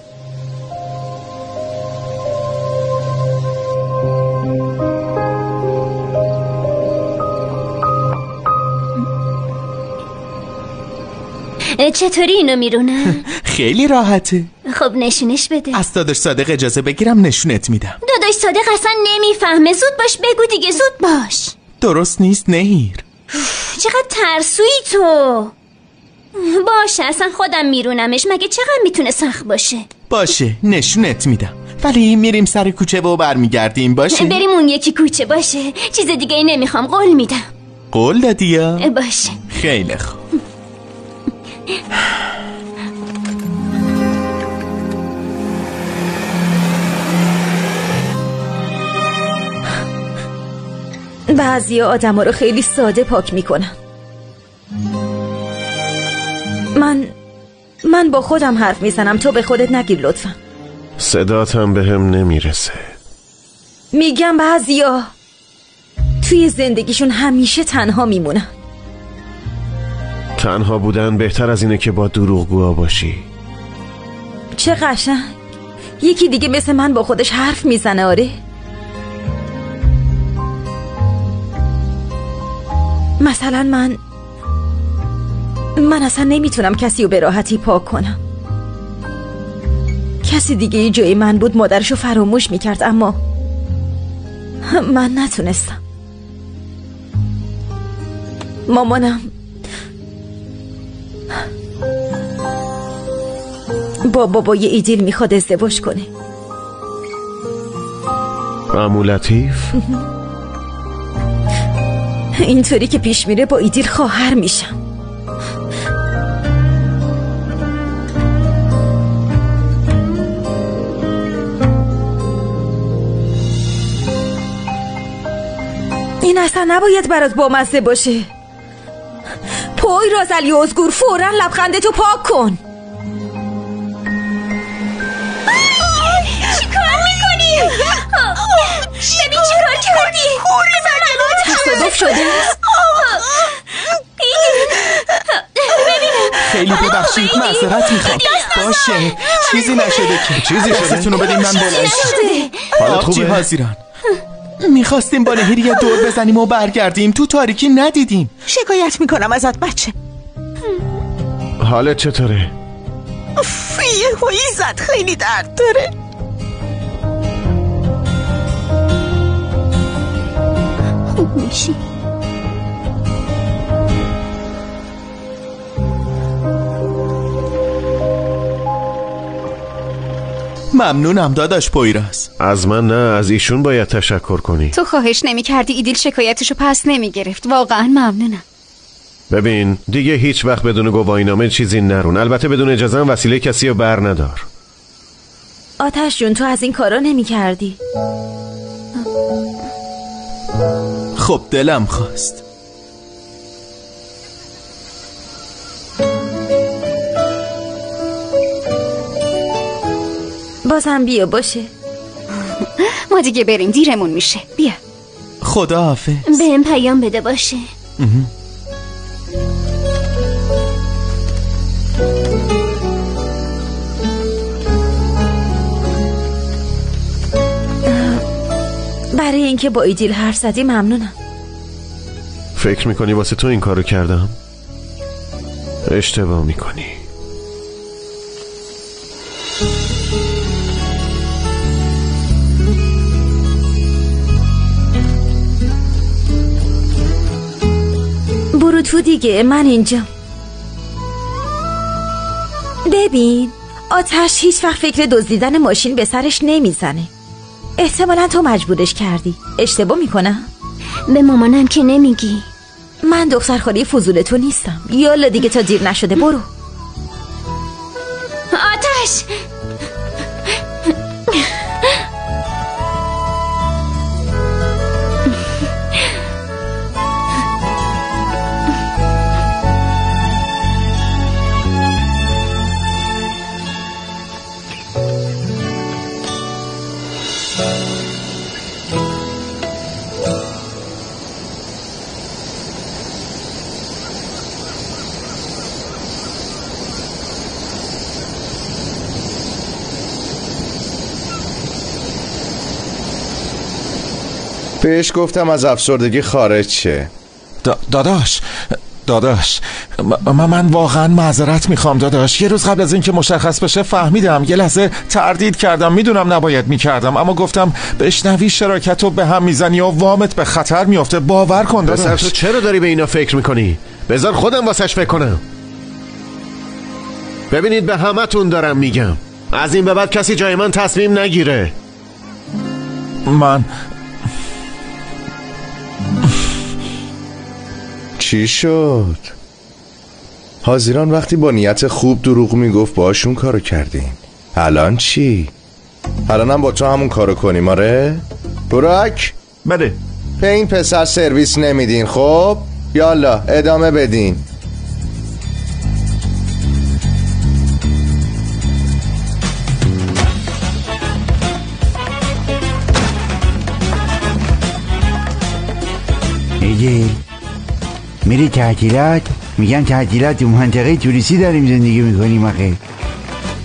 چطوری اینو میرونم؟ خیلی راحته. خب نشونش بده. از داداش صادق اجازه بگیرم نشونت میدم. داداش صادق اصلا نمیفهمه. زود باش بگو دیگه، زود باش. درست نیست نهیر. چقدر ترسویی تو. باشه اصلا خودم میرونمش. مگه چقدر میتونه سخت باشه؟ باشه نشونت میدم. ولی میریم سر کوچه و برمیگردیم. باشه بریم اون یکی کوچه. باشه چیز دیگه ای نمیخوام. قول میدم. قول دادی یا؟ باشه خیلی خوب. بعضی آدم ها رو خیلی ساده پاک میکنن. من با خودم حرف میزنم، تو به خودت نگیر لطفا. صدات هم به هم نمیرسه. میگم بعضیا توی زندگیشون همیشه تنها میمونن. تنها بودن بهتر از اینه که با دروغگوها باشی. چه قشنگ. یکی دیگه مثل من با خودش حرف میزنه. آره مثلا من اصلا نمیتونم کسی رو به راحتی پاک کنم. کسی دیگه جای من بود مادرشو فراموش میکرد، اما من نتونستم. مامانم با بابای ایدیل میخواد ازدواج کنه. عمو لطیف؟ اینطوری که پیش میره با ایدیل خواهر میشم. این اصلا نباید برات بامزه باشه. پویراز علی ازگور، فوراً لبخندتو پاک کن. چی کار میکنی؟ ببین چی کار کردی؟ تصادف شده. خیلی ببخشید، معذرت میخوام. باشه چیزی نشده که. چیزی شده؟ دستتونو بدین من بلنش. حالت آبجی خوبه؟ حاضران. میخواستیم با نهیر یه دور بزنیم و برگردیم، تو تاریکی ندیدیم. شکایت میکنم ازت بچه. حالت چطوره؟ یه هایی زد، خیلی درد داره. میشی. ممنونم داداش پویراز. از من نه، از ایشون باید تشکر کنی. تو خواهش نمی کردی ایدیل شکایتشو پس نمی گرفت. واقعا ممنونم. ببین دیگه هیچ وقت بدون گواهینامه چیزی نرون. البته بدون اجازه هم وسیله کسی رو بر ندار. آتش جون تو از این کارا نمی کردی. خب دلم خواست. بازم بیا باشه. ما دیگه بریم دیرمون میشه. بیا. خدا حافظ. بهم پیام بده باشه. برای اینکه با ایدیل حرف زدی ممنونم. فکر میکنی واسه تو این کارو کردم؟ اشتباه میکنی. برو تو دیگه، من اینجا. ببین آتش هیچ وقت فکر دزدیدن ماشین به سرش نمیزنه. احتمالا تو مجبورش کردی. اشتباه میکنم؟ به مامانم که نمیگی. من دخترخالی فضول تو نیستم. یالا دیگه تا دیر نشده برو. آتش بهش گفتم از افسردگی خارج شه. داداش من واقعا معذرت میخوام داداش. یه روز قبل از اینکه مشخص بشه فهمیدم. یه لحظه تردید کردم. میدونم نباید میکردم، اما گفتم بشنوی شراکت رو به هم میزنی و وامت به خطر میفته. باور کن داداش. تو چرا داری به اینا فکر میکنی؟ بذار خودم واسش فکر کنم. ببینید به همتون دارم میگم، از این به بعد کسی جای من تصمیم نگیره. من چی شد؟ حاضران وقتی با نیت خوب دروغ میگفت باشون کارو کردین. الان چی؟ الانم با تو همون کارو کنیم؟ آره؟ براک؟ بله. به این پسر سرویس نمیدین خب؟ یالا ادامه بدین. ایدیل میری تعطیلات؟ میگن تعطیلات تو منطقه توریستی داریم زندگی میکنیم آخه.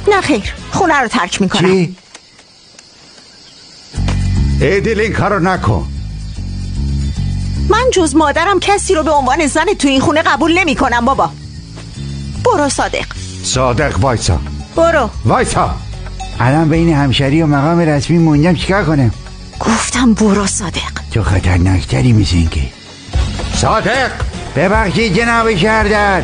نه خیر، خونه رو ترک میکنم. چی؟ ایدیل این کارو نکن. من جز مادرم کسی رو به عنوان زن تو این خونه قبول نمی کنم بابا. برو صادق وایسا. برو وایسا. الان بین همشری و مقام رسمی موندم چیکار کنم؟ گفتم برو صادق. تو خطرناکتری مثل این که. صادق ببخشید جناب شهردار.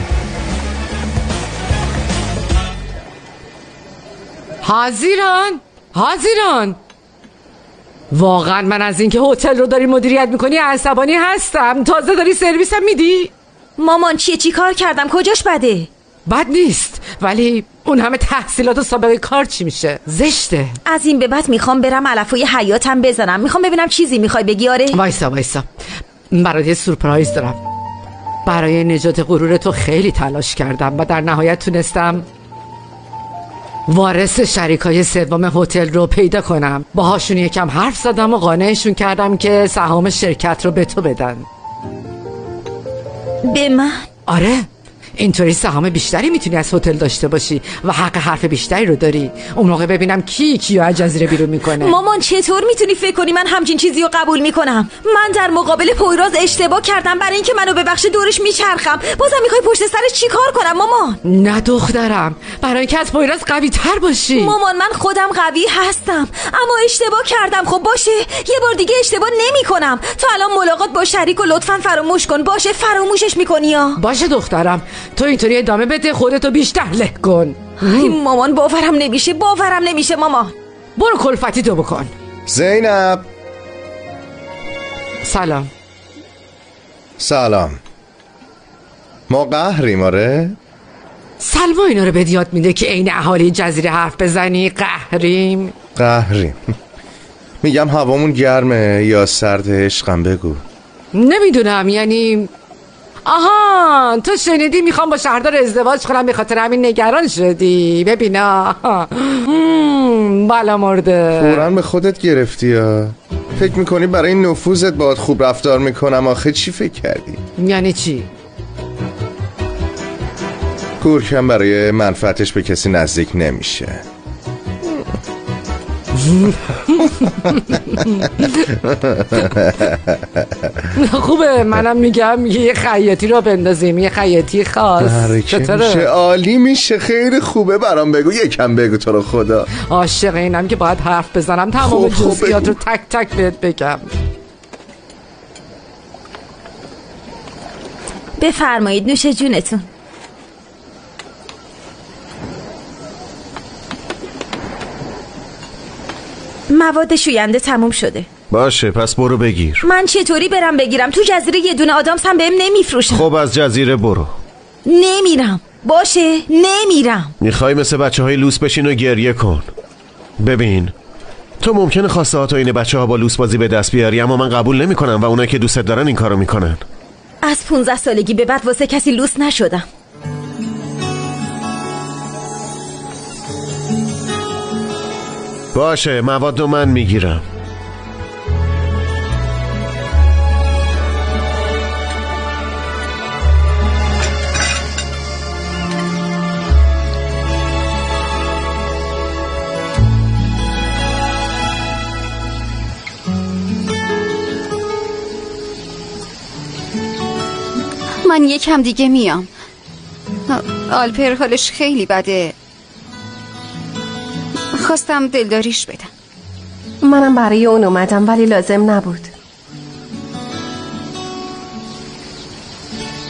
حاضران واقعا من از اینکه هتل رو داری مدیریت میکنی عصبانی هستم. تازه داری سرویسم میدی؟ مامان چی کار کردم؟ کجاش بده؟ بد نیست، ولی اون همه تحصیلات و سابقه کار چی میشه؟ زشته. از این به بعد میخوام برم علفوی حیاتم بزنم. میخوام ببینم چیزی میخوای بگی. آره وایسا برای سورپرایز دارم. برای نجات غرور تو خیلی تلاش کردم و در نهایت تونستم وارث شریکای سوم هتل رو پیدا کنم. باهاشون یکم حرف زدم و قانعشون کردم که سهام شرکت رو به تو بدن. به من؟ آره، اینطوری سهام بیشتری میتونی از هتل داشته باشی و حق حرف بیشتری رو داری. اون موقع ببینم کیو از جزیره بیرون میکنه. مامان چطور میتونی فکر کنی من همچین چیزی رو قبول میکنم؟ من در مقابل پویراز اشتباه کردم، برای اینکه منو ببخشه دورش میچرخم. بازم میخوای پشت سرش چی کار کنم مامان؟ نه دخترم، برای اینکه از پویراز قوی تر باشی. مامان من خودم قوی هستم، اما اشتباه کردم. خب باشه، یه بار دیگه اشتباه نمیکنم. تو الان ملاقات با شریک و لطفاً فراموش کن. باشه فراموشش میکنی یا؟ باشه دخترم، تو اینطوری ادامه بده، خودتو بیشتر له کن. مامان باورم نمیشه مامان. برو کلفتی تو بکن. زینب. سلام. ما قهریم آره؟ سلما اینا رو به یاد میده که عین اهالی جزیره حرف بزنی. قهریم. میگم هوامون گرمه یا سرد؟ عشقم بگو. نمیدونم، یعنی آها تو شنیدی میخوام با شهردار ازدواج کنم، به خاطر همین نگران شدی. ببینا بالا مرده. فوراً به خودت گرفتی یا؟ فکر میکنی برای این نفوذت باید خوب رفتار میکنم؟ آخه چی فکر کردی؟ یعنی چی؟ گورکم برای منفعتش به کسی نزدیک نمیشه. خوبه، منم میگم یه خیاطی رو بندازیم، یه خیاطی خاص. چطوره؟ عالی میشه، خیلی خوبه. برام بگو، یکم بگو تو رو خدا. عاشق اینم که باید حرف بزنم، تمام جزئیات رو تک تک بهت بگم. بفرمایید، نوش جونتون. مواد شوینده تموم شده. باشه پس برو بگیر. من چطوری برم بگیرم؟ تو جزیره یه دونه آدامس هم بهم نمیفروشن. خب از جزیره برو. نمیرم. باشه نمیرم. میخوای مثل بچه های لوس بشین و گریه کن؟ ببین تو ممکنه خواسته ها تو این بچه ها با لوس بازی به دست بیاری، اما من قبول نمی کنم و اونایی که دوست دارن این کارو میکنن. از 15 سالگی به بعد واسه کسی لوس نشدم. باشه موادو من میگیرم. من یکم دیگه میام. آلپر حالش خیلی بده، خواستم دلداریش بدم. منم برای اون اومدم ولی لازم نبود.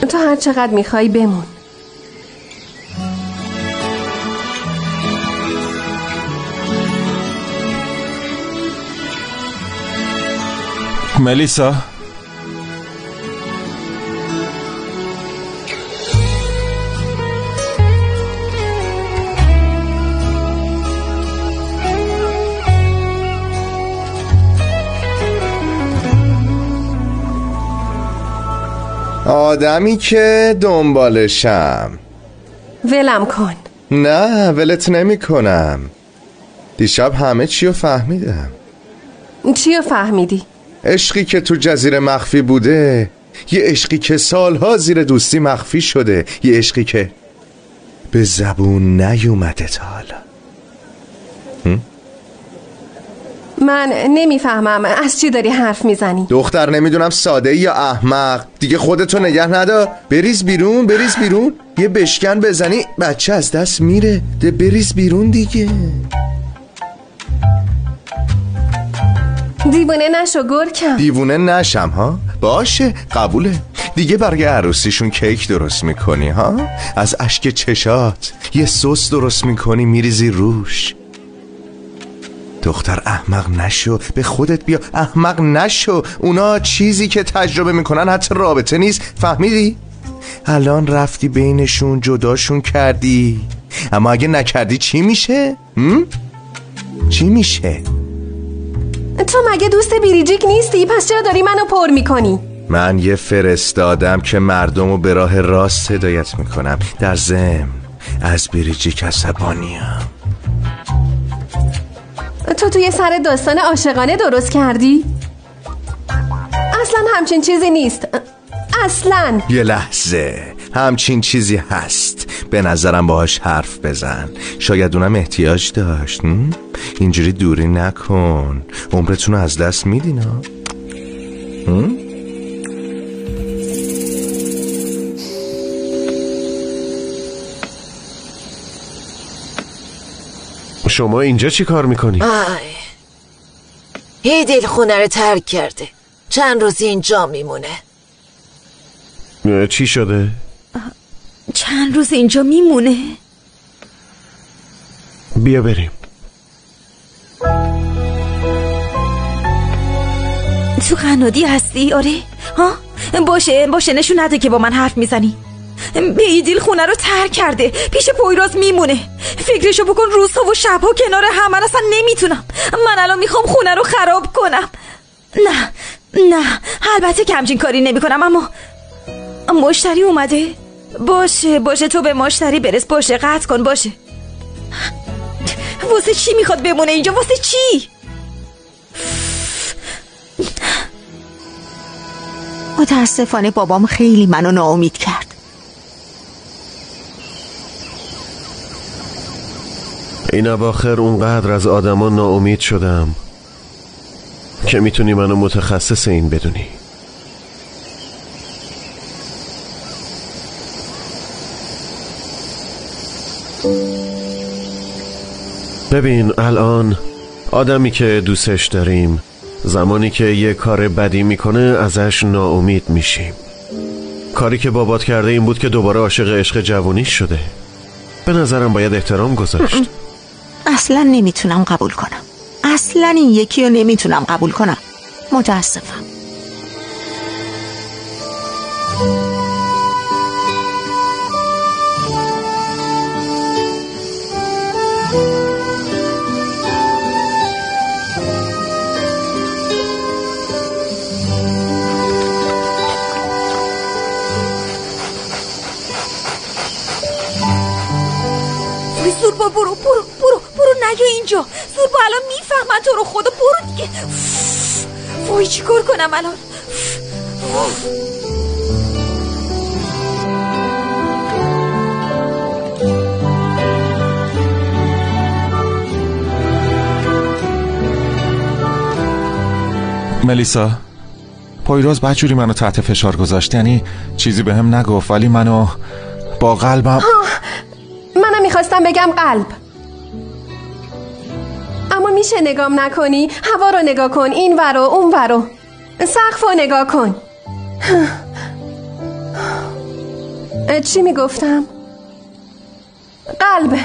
تو هر چقدر میخوای بمون. ملیسا آدمی که دنبالشم. ولم کن. نه ولت نمی کنم. دیشب همه چی رو فهمیدم. چی رو فهمیدی؟ عشقی که تو جزیره مخفی بوده، یه عشقی که سالها زیر دوستی مخفی شده، یه عشقی که به زبون نیومده تا حالا. من نمیفهمم از چی داری حرف میزنی. دختر نمیدونم ساده یا احمق، دیگه خودتو نگه ندار. بریز بیرون، بریز بیرون. یه بشکن بزنی بچه از دست میره. ده بریز بیرون دیگه. دیوونه نشو گرکم. دیوونه نشم ها؟ باشه قبوله. دیگه برای عروسیشون کیک درست میکنی ها؟ از اشک چشات یه سس درست میکنی میریزی روش. دختر احمق نشو، به خودت بیا. احمق نشو. اونا چیزی که تجربه میکنن حتی رابطه نیست، فهمیدی؟ الان رفتی بینشون جداشون کردی، اما اگه نکردی چی میشه؟ چی میشه؟ تو مگه دوست بیریجیک نیستی؟ پس چرا داری منو پر میکنی؟ من یه فرستادم که مردم رو به راه راست هدایت میکنم. در ضمن از بیریجیک عصبانیم. تو توی سر داستان عاشقانه درست کردی؟ اصلا همچین چیزی نیست. اصلا. یه لحظه، همچین چیزی هست. به نظرم باهاش حرف بزن، شاید اونم احتیاج داشت. اینجوری دوری نکن، عمرتون رو از دست میدین ها. شما اینجا چی کار میکنی؟ ایدیل خونه رو ترک کرده، چند روز اینجا میمونه. چی شده؟ چند روز اینجا میمونه؟ بیا بریم. تو قنادی هستی؟ آره؟ ها؟ باشه نشون نده که با من حرف میزنی. به ایدیل خونه رو ترک کرده، پیش پویراز میمونه. فکرشو بکن، روزها و شبها کنار هم، من اصلا نمیتونم. من الان میخوام خونه رو خراب کنم. نه البته که همچین کاری نمیکنم، اما مشتری اومده. باشه تو به مشتری برس. باشه قطع کن. باشه واسه چی میخواد بمونه اینجا؟ واسه چی؟ متاسفانه بابام خیلی منو ناامید کرد. این اواخر اونقدر از آدما ناامید شدم که میتونی منو متخصص این بدونی. ببین، الان آدمی که دوستش داریم زمانی که یه کار بدی میکنه ازش ناامید میشیم. کاری که بابات کرده این بود که دوباره عاشق عشق جوونیش شده. به نظرم باید احترام گذاشت. اصلا نمیتونم قبول کنم. اصلا این یکی رو نمیتونم قبول کنم. متاسفم. زوربا برو نیا اینجا. زوربا الان میفهمن تو رو، خدا برو دیگه. وای چی کار کنم الان؟ ملیسا، پویراز بدجوری منو تحت فشار گذاشت. یعنی چیزی به هم نگفت ولی منو با قلبم منم میخواستم بگم قلب، اما میشه نگام نکنی؟ هوا رو نگاه کن، این ورو اون ورو، سقف رو نگاه کن. چی میگفتم؟ قلب.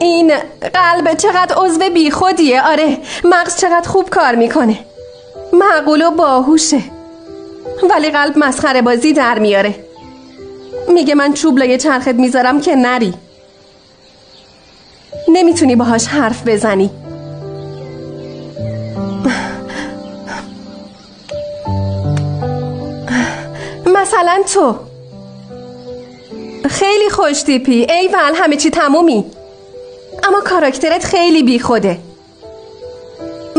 این قلب چقدر عضو بی خودیه. آره، مغز چقدر خوب کار میکنه، معقول و باهوشه، ولی قلب مسخره بازی در میاره. میگه من چوب لای چرخت میذارم که نری. نمیتونی باهاش حرف بزنی. مثلا تو خیلی خوش تیپی، ایول همه چی تمومی، اما کاراکترت خیلی بی خوده.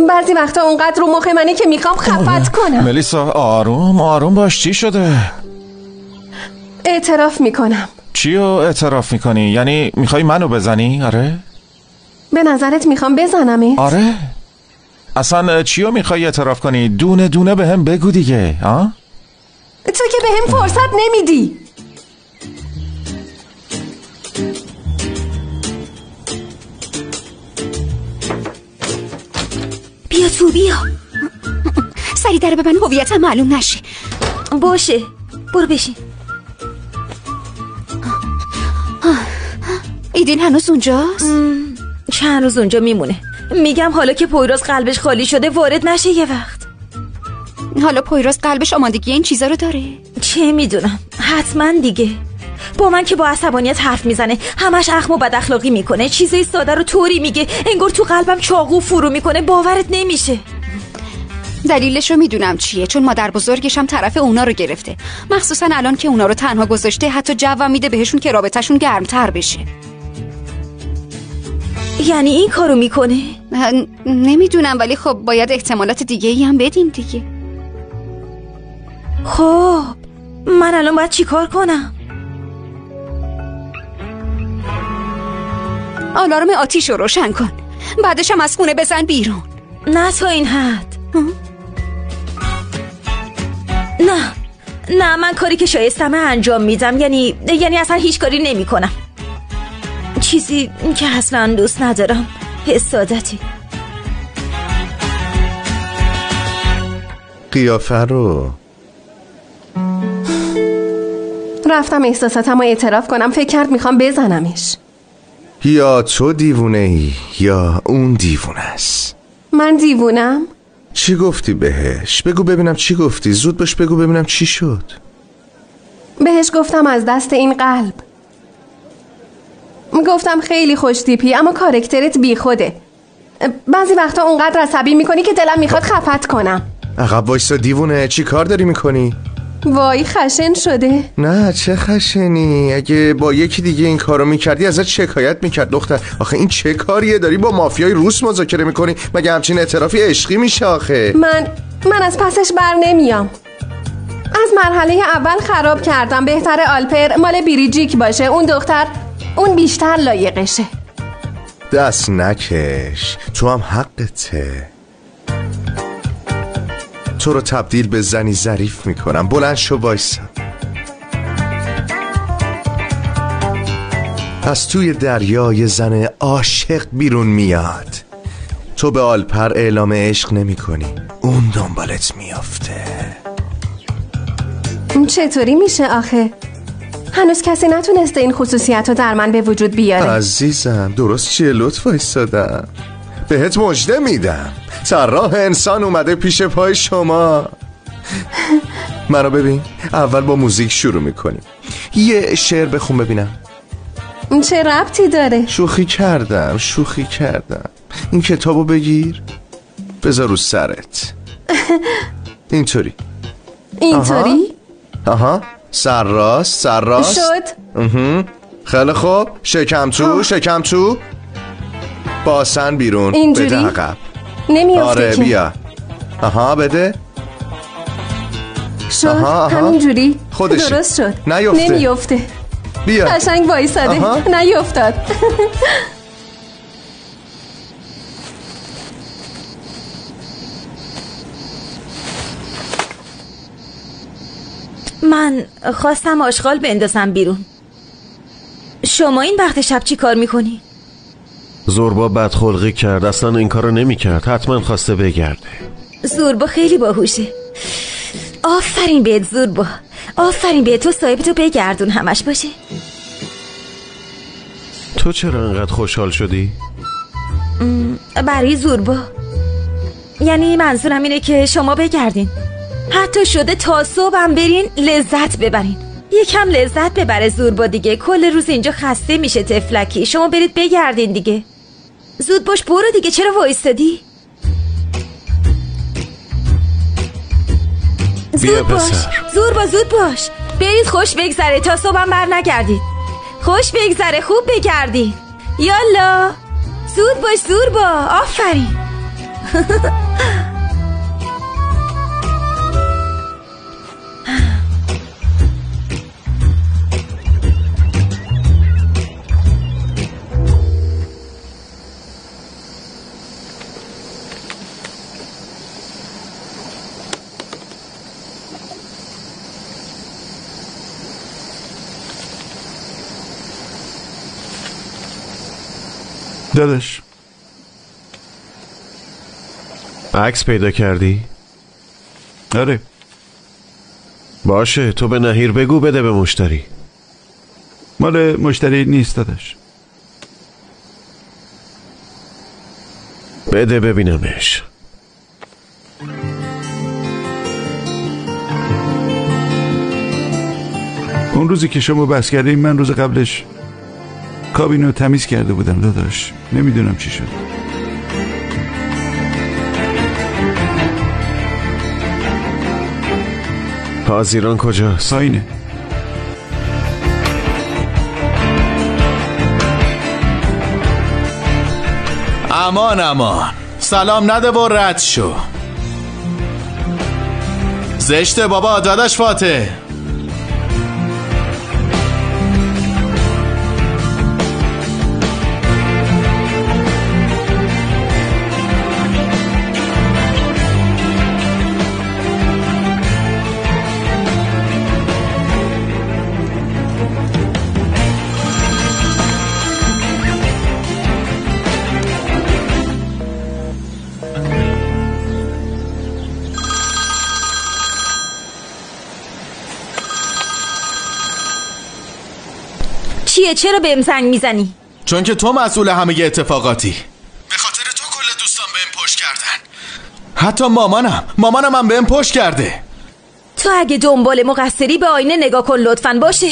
بعضی وقتا اونقدر رو مخ منی که میخوام خفت کنم. ملیسا آروم باش. چی شده؟ اعتراف میکنم. چیو اعتراف میکنی؟ یعنی میخوای منو بزنی؟ آره؟ به نظرت میخوام بزنمت؟ آره. اصلا چیو میخوای اعتراف کنی؟ دونه دونه به هم بگو دیگه. تو که به هم فرصت نمیدی. بیا تو بیا. سری در ببن هویتم معلوم نشه. باشه برو بشین. ایدیل هنوز اونجاست؟ چند روز اونجا میمونه. میگم حالا که پویراز قلبش خالی شده وارد نشه یه وقت. حالا پویراز قلبش آمادگی این چیزا رو داره؟ چه میدونم، حتما دیگه. با من که با عصبانیت حرف میزنه، همش اخم و بد اخلاقی میکنه، چیزای ساده رو طوری میگه انگار تو قلبم چاقو فرو میکنه. باورت نمیشه. دلیلش رو میدونم چیه، چون مادر بزرگش هم طرف اونا رو گرفته، مخصوصا الان که اونا رو تنها گذاشته. حتی جو میده بهشون که رابطهشون گرمتر بشه. یعنی این کارو میکنه؟ نمیدونم، ولی خب باید احتمالات دیگه ای هم بدیم دیگه. خب من الان باید چی کار کنم؟ آلارم آتیش رو روشن کن، بعدش هم از خونه بزن بیرون. نه تا این حد. نه من کاری که شایستمه انجام میدم. یعنی اصلا هیچ کاری نمی کنم. چیزی که اصلا دوست ندارم. حسادتی. قیافه رو رفتم احساساتم رو اعتراف کنم. فکر کرد میخوام بزنمش. یا تو دیوونه ای یا اون دیوونه است. من دیوونم؟ چی گفتی بهش؟ بگو ببینم چی گفتی. زود باش بگو ببینم چی شد. بهش گفتم از دست این قلب. گفتم خیلی خوش تیپی اما کارکترت بی خوده. بعضی وقتا اونقدر عصبی میکنی که دلم میخواد خفت کنم. عقب وایسا دیوونه، چی کار داری میکنی؟ وای خشن شده. نه چه خشنی؟ اگه با یکی دیگه این کارو میکردی ازت شکایت میکرد دختر. آخه این چه کاریه؟ داری با مافیای روس مذاکره میکنی؟ مگه همچین اعترافی عشقی میشه آخه؟ من از پسش بر نمیام. از مرحله اول خراب کردم. بهتر آلپر مال بیریجیک باشه. اون دختر اون بیشتر لایقشه. دست نکش، تو هم حقته. تو رو تبدیل به زنی ظریف میکنم. بلند شو وایسا. از توی دریای زن عاشق بیرون میاد. تو به آلپر اعلام عشق نمی کنی، اون دنبالت میافته. چطوری میشه آخه؟ هنوز کسی نتونسته این خصوصیت رو در من به وجود بیاره. عزیزم درست چیه لطف وایسادم. بهت مژده میدم، طراح انسان اومده پیش پای شما. منو ببین، اول با موزیک شروع میکنیم. یه شعر بخون ببینم. چه ربطی داره؟ شوخی کردم. این کتابو بگیر بذار رو سرت. اینطوری. آها سر راست شد. خیلی خوب. شکم تو باسن بیرون. اینجوری؟ بده عقب. نمیافته. آره بیا. آها بده. شد. همینجوری خودشه. درست شد. نمیافته. بیا. قشنگ وایساده. نیافتاد. من خواستم آشغال بندازم بیرون. شما این وقت شب چی کار میکنی؟ زوربا بدخلقی کرد. اصلا این کارو نمی کرد. حتما خواسته بگرده. زوربا خیلی باهوشه. آفرین بهت زوربا. آفرین بهت. تو صاحبتو بگردون همش باشه. تو چرا انقدر خوشحال شدی؟ برای زوربا. یعنی منظورم اینه که شما بگردین. حتی شده تا صبحم برین لذت ببرین. یکم لذت ببره زوربا دیگه. کل روز اینجا خسته میشه تفلکی. شما برید بگردین دیگه. زود باش برو دیگه. چرا وایستادی؟ زود باش زوربا، زود باش. برید خوش بگذره تا صبحم بر نگردید. خوش بگذره، خوب بگردید. یالا زود باش زوربا. آفرین. داداش عکس پیدا کردی؟ آره. باشه تو به نهیر بگو بده به مشتری. مال مشتری نیست داداش. بده ببینمش. اون روزی که شما بحث کردیم من روز قبلش کابینو تمیز کرده بودم داداش. نمیدونم چی شد. حاضران کجاست؟ پایینه. امان سلام نده و رد شو. زشته بابا. داداش فاتح چیه؟ چرا بهم زنگ میزنی؟ چون که تو مسئول همه اتفاقاتی. به خاطر تو کل دوستان بهم پشت کردن. حتی مامانم هم بهم پشت کرده. تو اگه دنبال مقصری به آینه نگاه کن لطفاً باشه.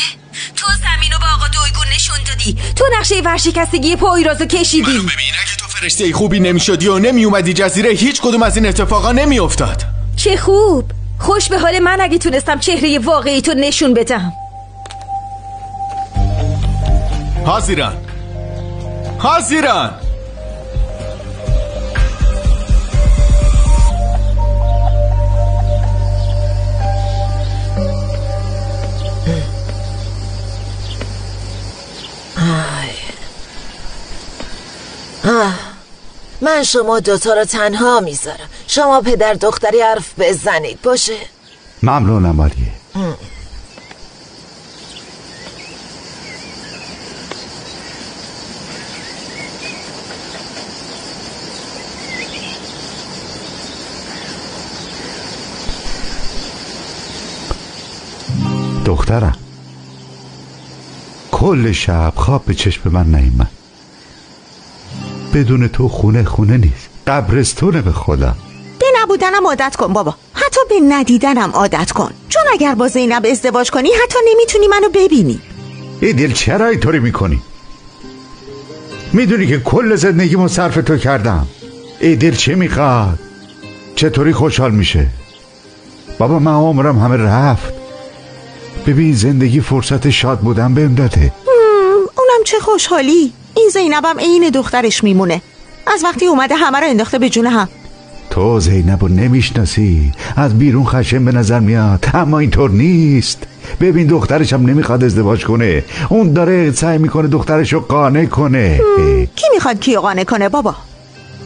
تو زمینو با آقا دویگون نشون دادی. تو نقشه ورشکستگی پویرازو کشیدی. منو ببین، اگه تو فرشته خوبی نمیشدی و نمیومدی جزیره هیچ کدوم از این اتفاقا نمیافتاد. چه خوب. خوش به حال من اگه تونستم چهره واقعی تو نشون بدم. حاضران من شما دوتا رو تنها میذارم. شما پدر دختری حرف بزنید باشه؟ ممنونم علیه. دخترم کل شب خواب به چشم من نیامد. بدون تو خونه نیست، قبرستونه به خدا. به نبودنم عادت کن بابا، حتی به ندیدنم عادت کن، چون اگر با زینب ازدواج کنی حتی نمیتونی منو ببینی. ای دل چرا اینطوری میکنی؟ میدونی که کل زندگیمو صرف تو کردم. ای دل چه میخواد؟ چطوری خوشحال میشه؟ بابا من عمرم همه رفت. ببین زندگی فرصت شاد بودن بهم داده. اونم چه خوشحالی. این زینبم عین دخترش میمونه. از وقتی اومده همه رو انداخته به جون هم. تو زینبو نمیشناسی. از بیرون خشن به نظر میاد اما اینطور نیست. ببین دخترش هم نمیخواد ازدواج کنه. اون داره سعی میکنه دخترشو قانع کنه. کی میخواد کیو قانع کنه بابا؟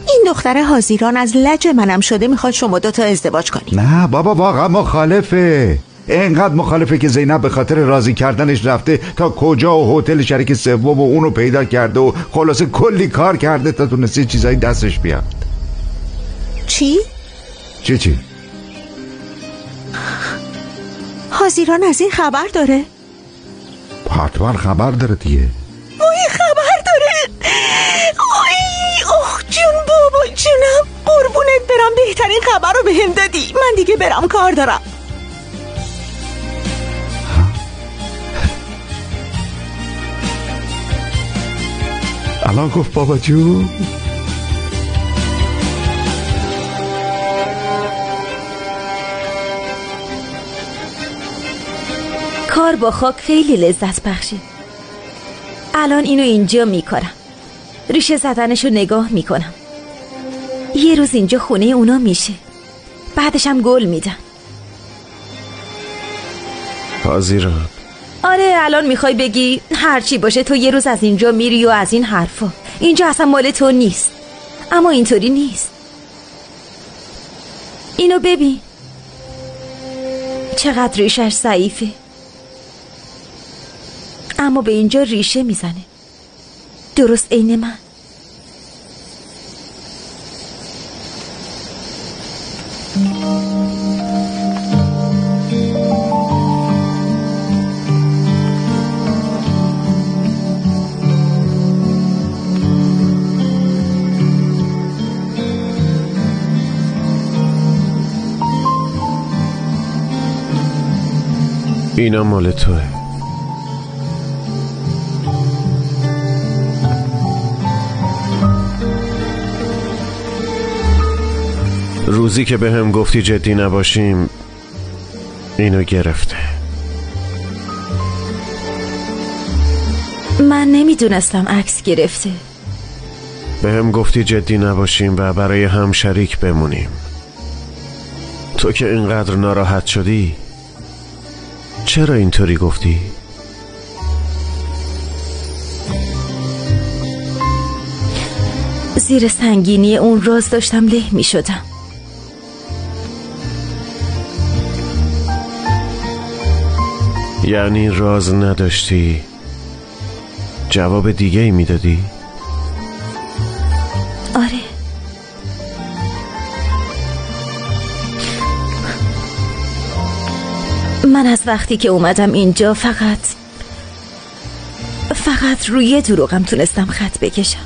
این دختر حاضران از لج منم شده میخواد شما دوتا ازدواج کنی. نه بابا واقعا مخالفه. اینقدر مخالفه که زینب به خاطر راضی کردنش رفته تا کجا و هتل شریک سوم و اونو پیدا کرده و خلاصه کلی کار کرده تا تونسته چیزایی دستش بیاد. چی؟ چی؟ حاضران از این خبر داره؟ حتما خبر داره دیگه. وای خبر داره. اوه جون بابا جونم، قربونت برم، بهترین خبر رو بهم دادی. من دیگه برم کار دارم. الان گفت بابا جون. کار با خاک خیلی لذت بخشه. الان اینو اینجا میکارم، ریشه زدنشو نگاه میکنم. یه روز اینجا خونه اونا میشه، بعدش هم گل میدن. حاضران. آره الان میخوای بگی هرچی باشه تو یه روز از اینجا میری و از این حرفا. اینجا اصلا مال تو نیست. اما اینطوری نیست. اینو ببین چقدر ریشش ضعیفه، اما به اینجا ریشه میزنه، درست عین من. اینا مال توه. روزی که به هم گفتی جدی نباشیم اینو گرفته. من نمیدونستم عکس گرفته. به هم گفتی جدی نباشیم و برای هم شریک بمونیم. تو که اینقدر ناراحت شدی چرا اینطوری گفتی؟ زیر سنگینی اون راز داشتم له می شدم. یعنی راز نداشتی جواب دیگه ای می دادی؟ آره. من از وقتی که اومدم اینجا فقط فقط روی دروغم تونستم خط بکشم.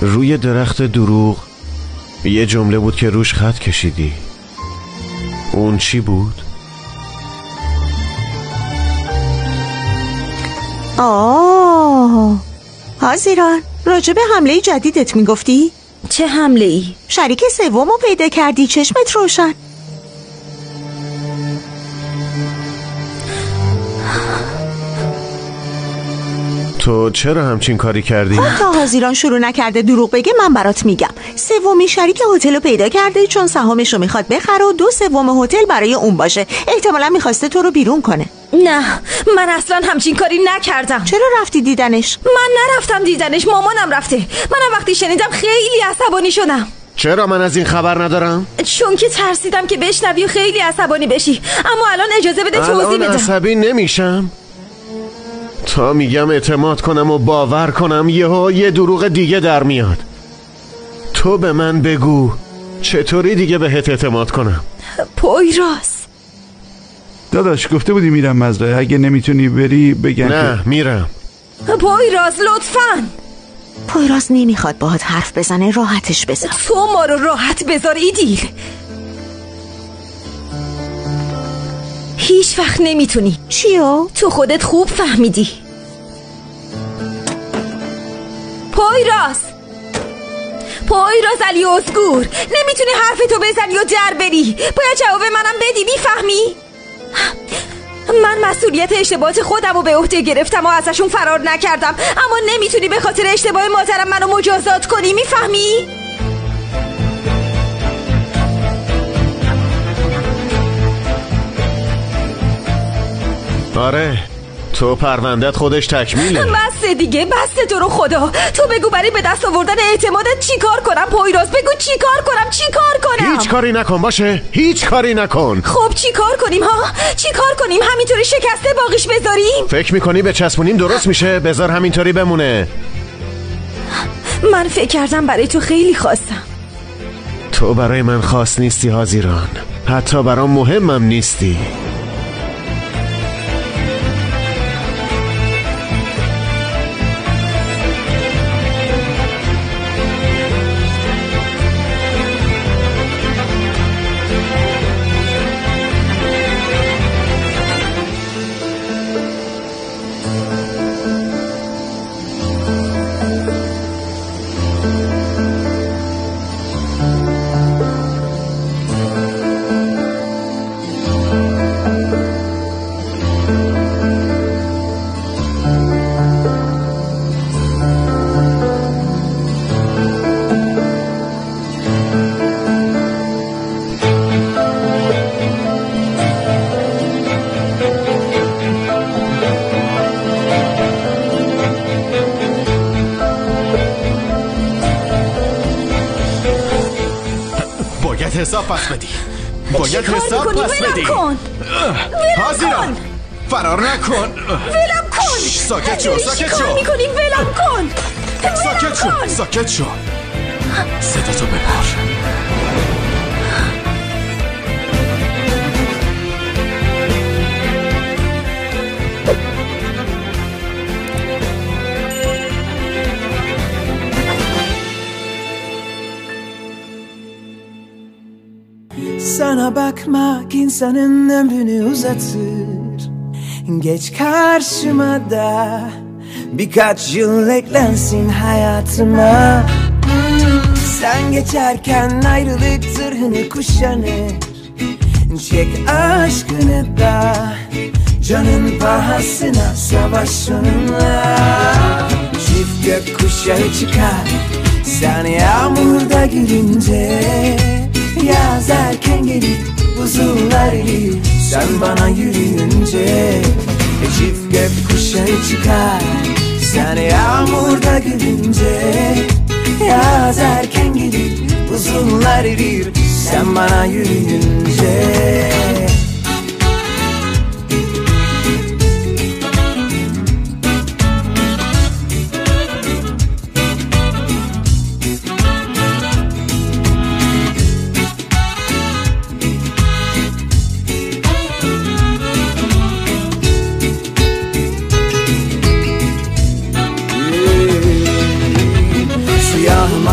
روی درخت دروغ یه جمله بود که روش خط کشیدی. اون چی بود؟ حاضران، راجب حمله جدیدت میگفتی؟ چه حمله ای؟ شریک سومو پیدا کردی، چشمت روشن. تو چرا همچین کاری کردی؟ تا حاضران شروع نکرده دروغ بگه من برات میگم. سومی شریک هتل رو پیدا کرده چون سهامش رو میخواد بخره و 2/3 هتل برای اون باشه. احتمالا میخواسته تو رو بیرون کنه. نه، من اصلا همچین کاری نکردم. چرا رفتی دیدنش؟ من نرفتم دیدنش، مامانم رفته. منم وقتی شنیدم خیلی عصبانی شدم. چرا من از این خبر ندارم؟ چون که ترسیدم که بشنوی و خیلی عصبانی بشی. اما الان اجازه بده توضیح بدم. الان عصبی نمیشم. تا میگم اعتماد کنم و باور کنم یه دروغ دیگه در میاد. تو به من بگو چطوری دیگه بهت اعتماد کنم؟ پویراز داداش گفته بودی میرم مزرعه، اگه نمیتونی بری بگن. نه میرم. پویراز لطفاً. پویراز نمیخواد باهات حرف بزنه، راحتش بذار. تو ما رو راحت بذار ایدیل. هیچ وقت نمیتونی. چیو؟ تو خودت خوب فهمیدی. پویراز علی اسگور، نمیتونی حرفتو بزنی و در بری. باید جواب منم بدی، میفهمی؟ من مسئولیت اشتباهات خودم رو به عهده گرفتم و ازشون فرار نکردم، اما نمیتونی به خاطر اشتباه مادرم منو مجازات کنی، میفهمی؟ آره، تو پروندت خودش تکمیله. بسته دیگه، بسته تو رو خدا. تو بگو برای به دست آوردن اعتمادت چی کار کنم پویراز؟ بگو چی کار کنم؟ هیچ کاری نکن، باشه؟ هیچ کاری نکن. خب چی کار کنیم ها؟ چی کار کنیم؟ همینطوری شکسته باقیش بذاریم؟ فکر میکنی به چسبونیم درست میشه؟ بذار همینطوری بمونه. من فکر کردم برای تو خیلی خواستم. تو برای من خاص نیستی حاضران، حتی برام مهمم نیستی. حساب پس بدی. باید حساب پس بدی. حاضران فرار نکن. ولم کن. ساکت شو. چیکار میکنی؟ ولم کن. ساکت شو. صداتو ببر. Sana bakmak insanın ömrünü uzatır. Geç karşıma da birkaç yıl eklensin hayatıma. Sen geçerken ayrılık zırhını kuşanır. Çek aşkını da canın pahasına savaş onunla. Çift gökkuşağı çıkar sen yağmurda gülünce. Yaz erken gelir, buzullar erir sen bana yürüyünce. Çift gökkuşağı çıkar sen yağmurda gülünce. Yaz erken gelir, buzullar erir sen bana yürüyünce.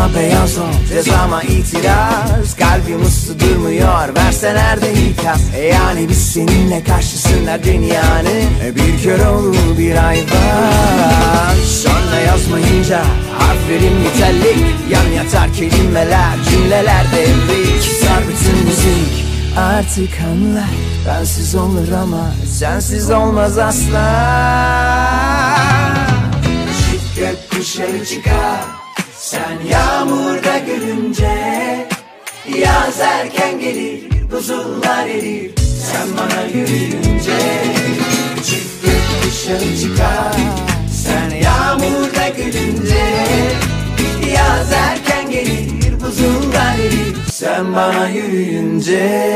siyah beyaz ol, cezama itiraz. Kalbim uslu durmuyor, verse nerede ikaz. Yani biz seninle karşısınlar dünyanın. Bir kör oğlu bir hayvan. Sonra yazmayınca harflerim mütellik, yan yatar kelimeler, cümleler devrik. Sar bütün müzik, artık anla. Bensiz olur ama sensiz olmaz asla. Çift gökkuşağı çıkar, sen yağmurda gülünce. Yaz erken gelir, buzullar erir, sen bana yürüyünce. Çift gökkuşağı çıkar, sen yağmurda gülünce. Yaz erken gelir, buzullar erir, sen bana yürüyünce.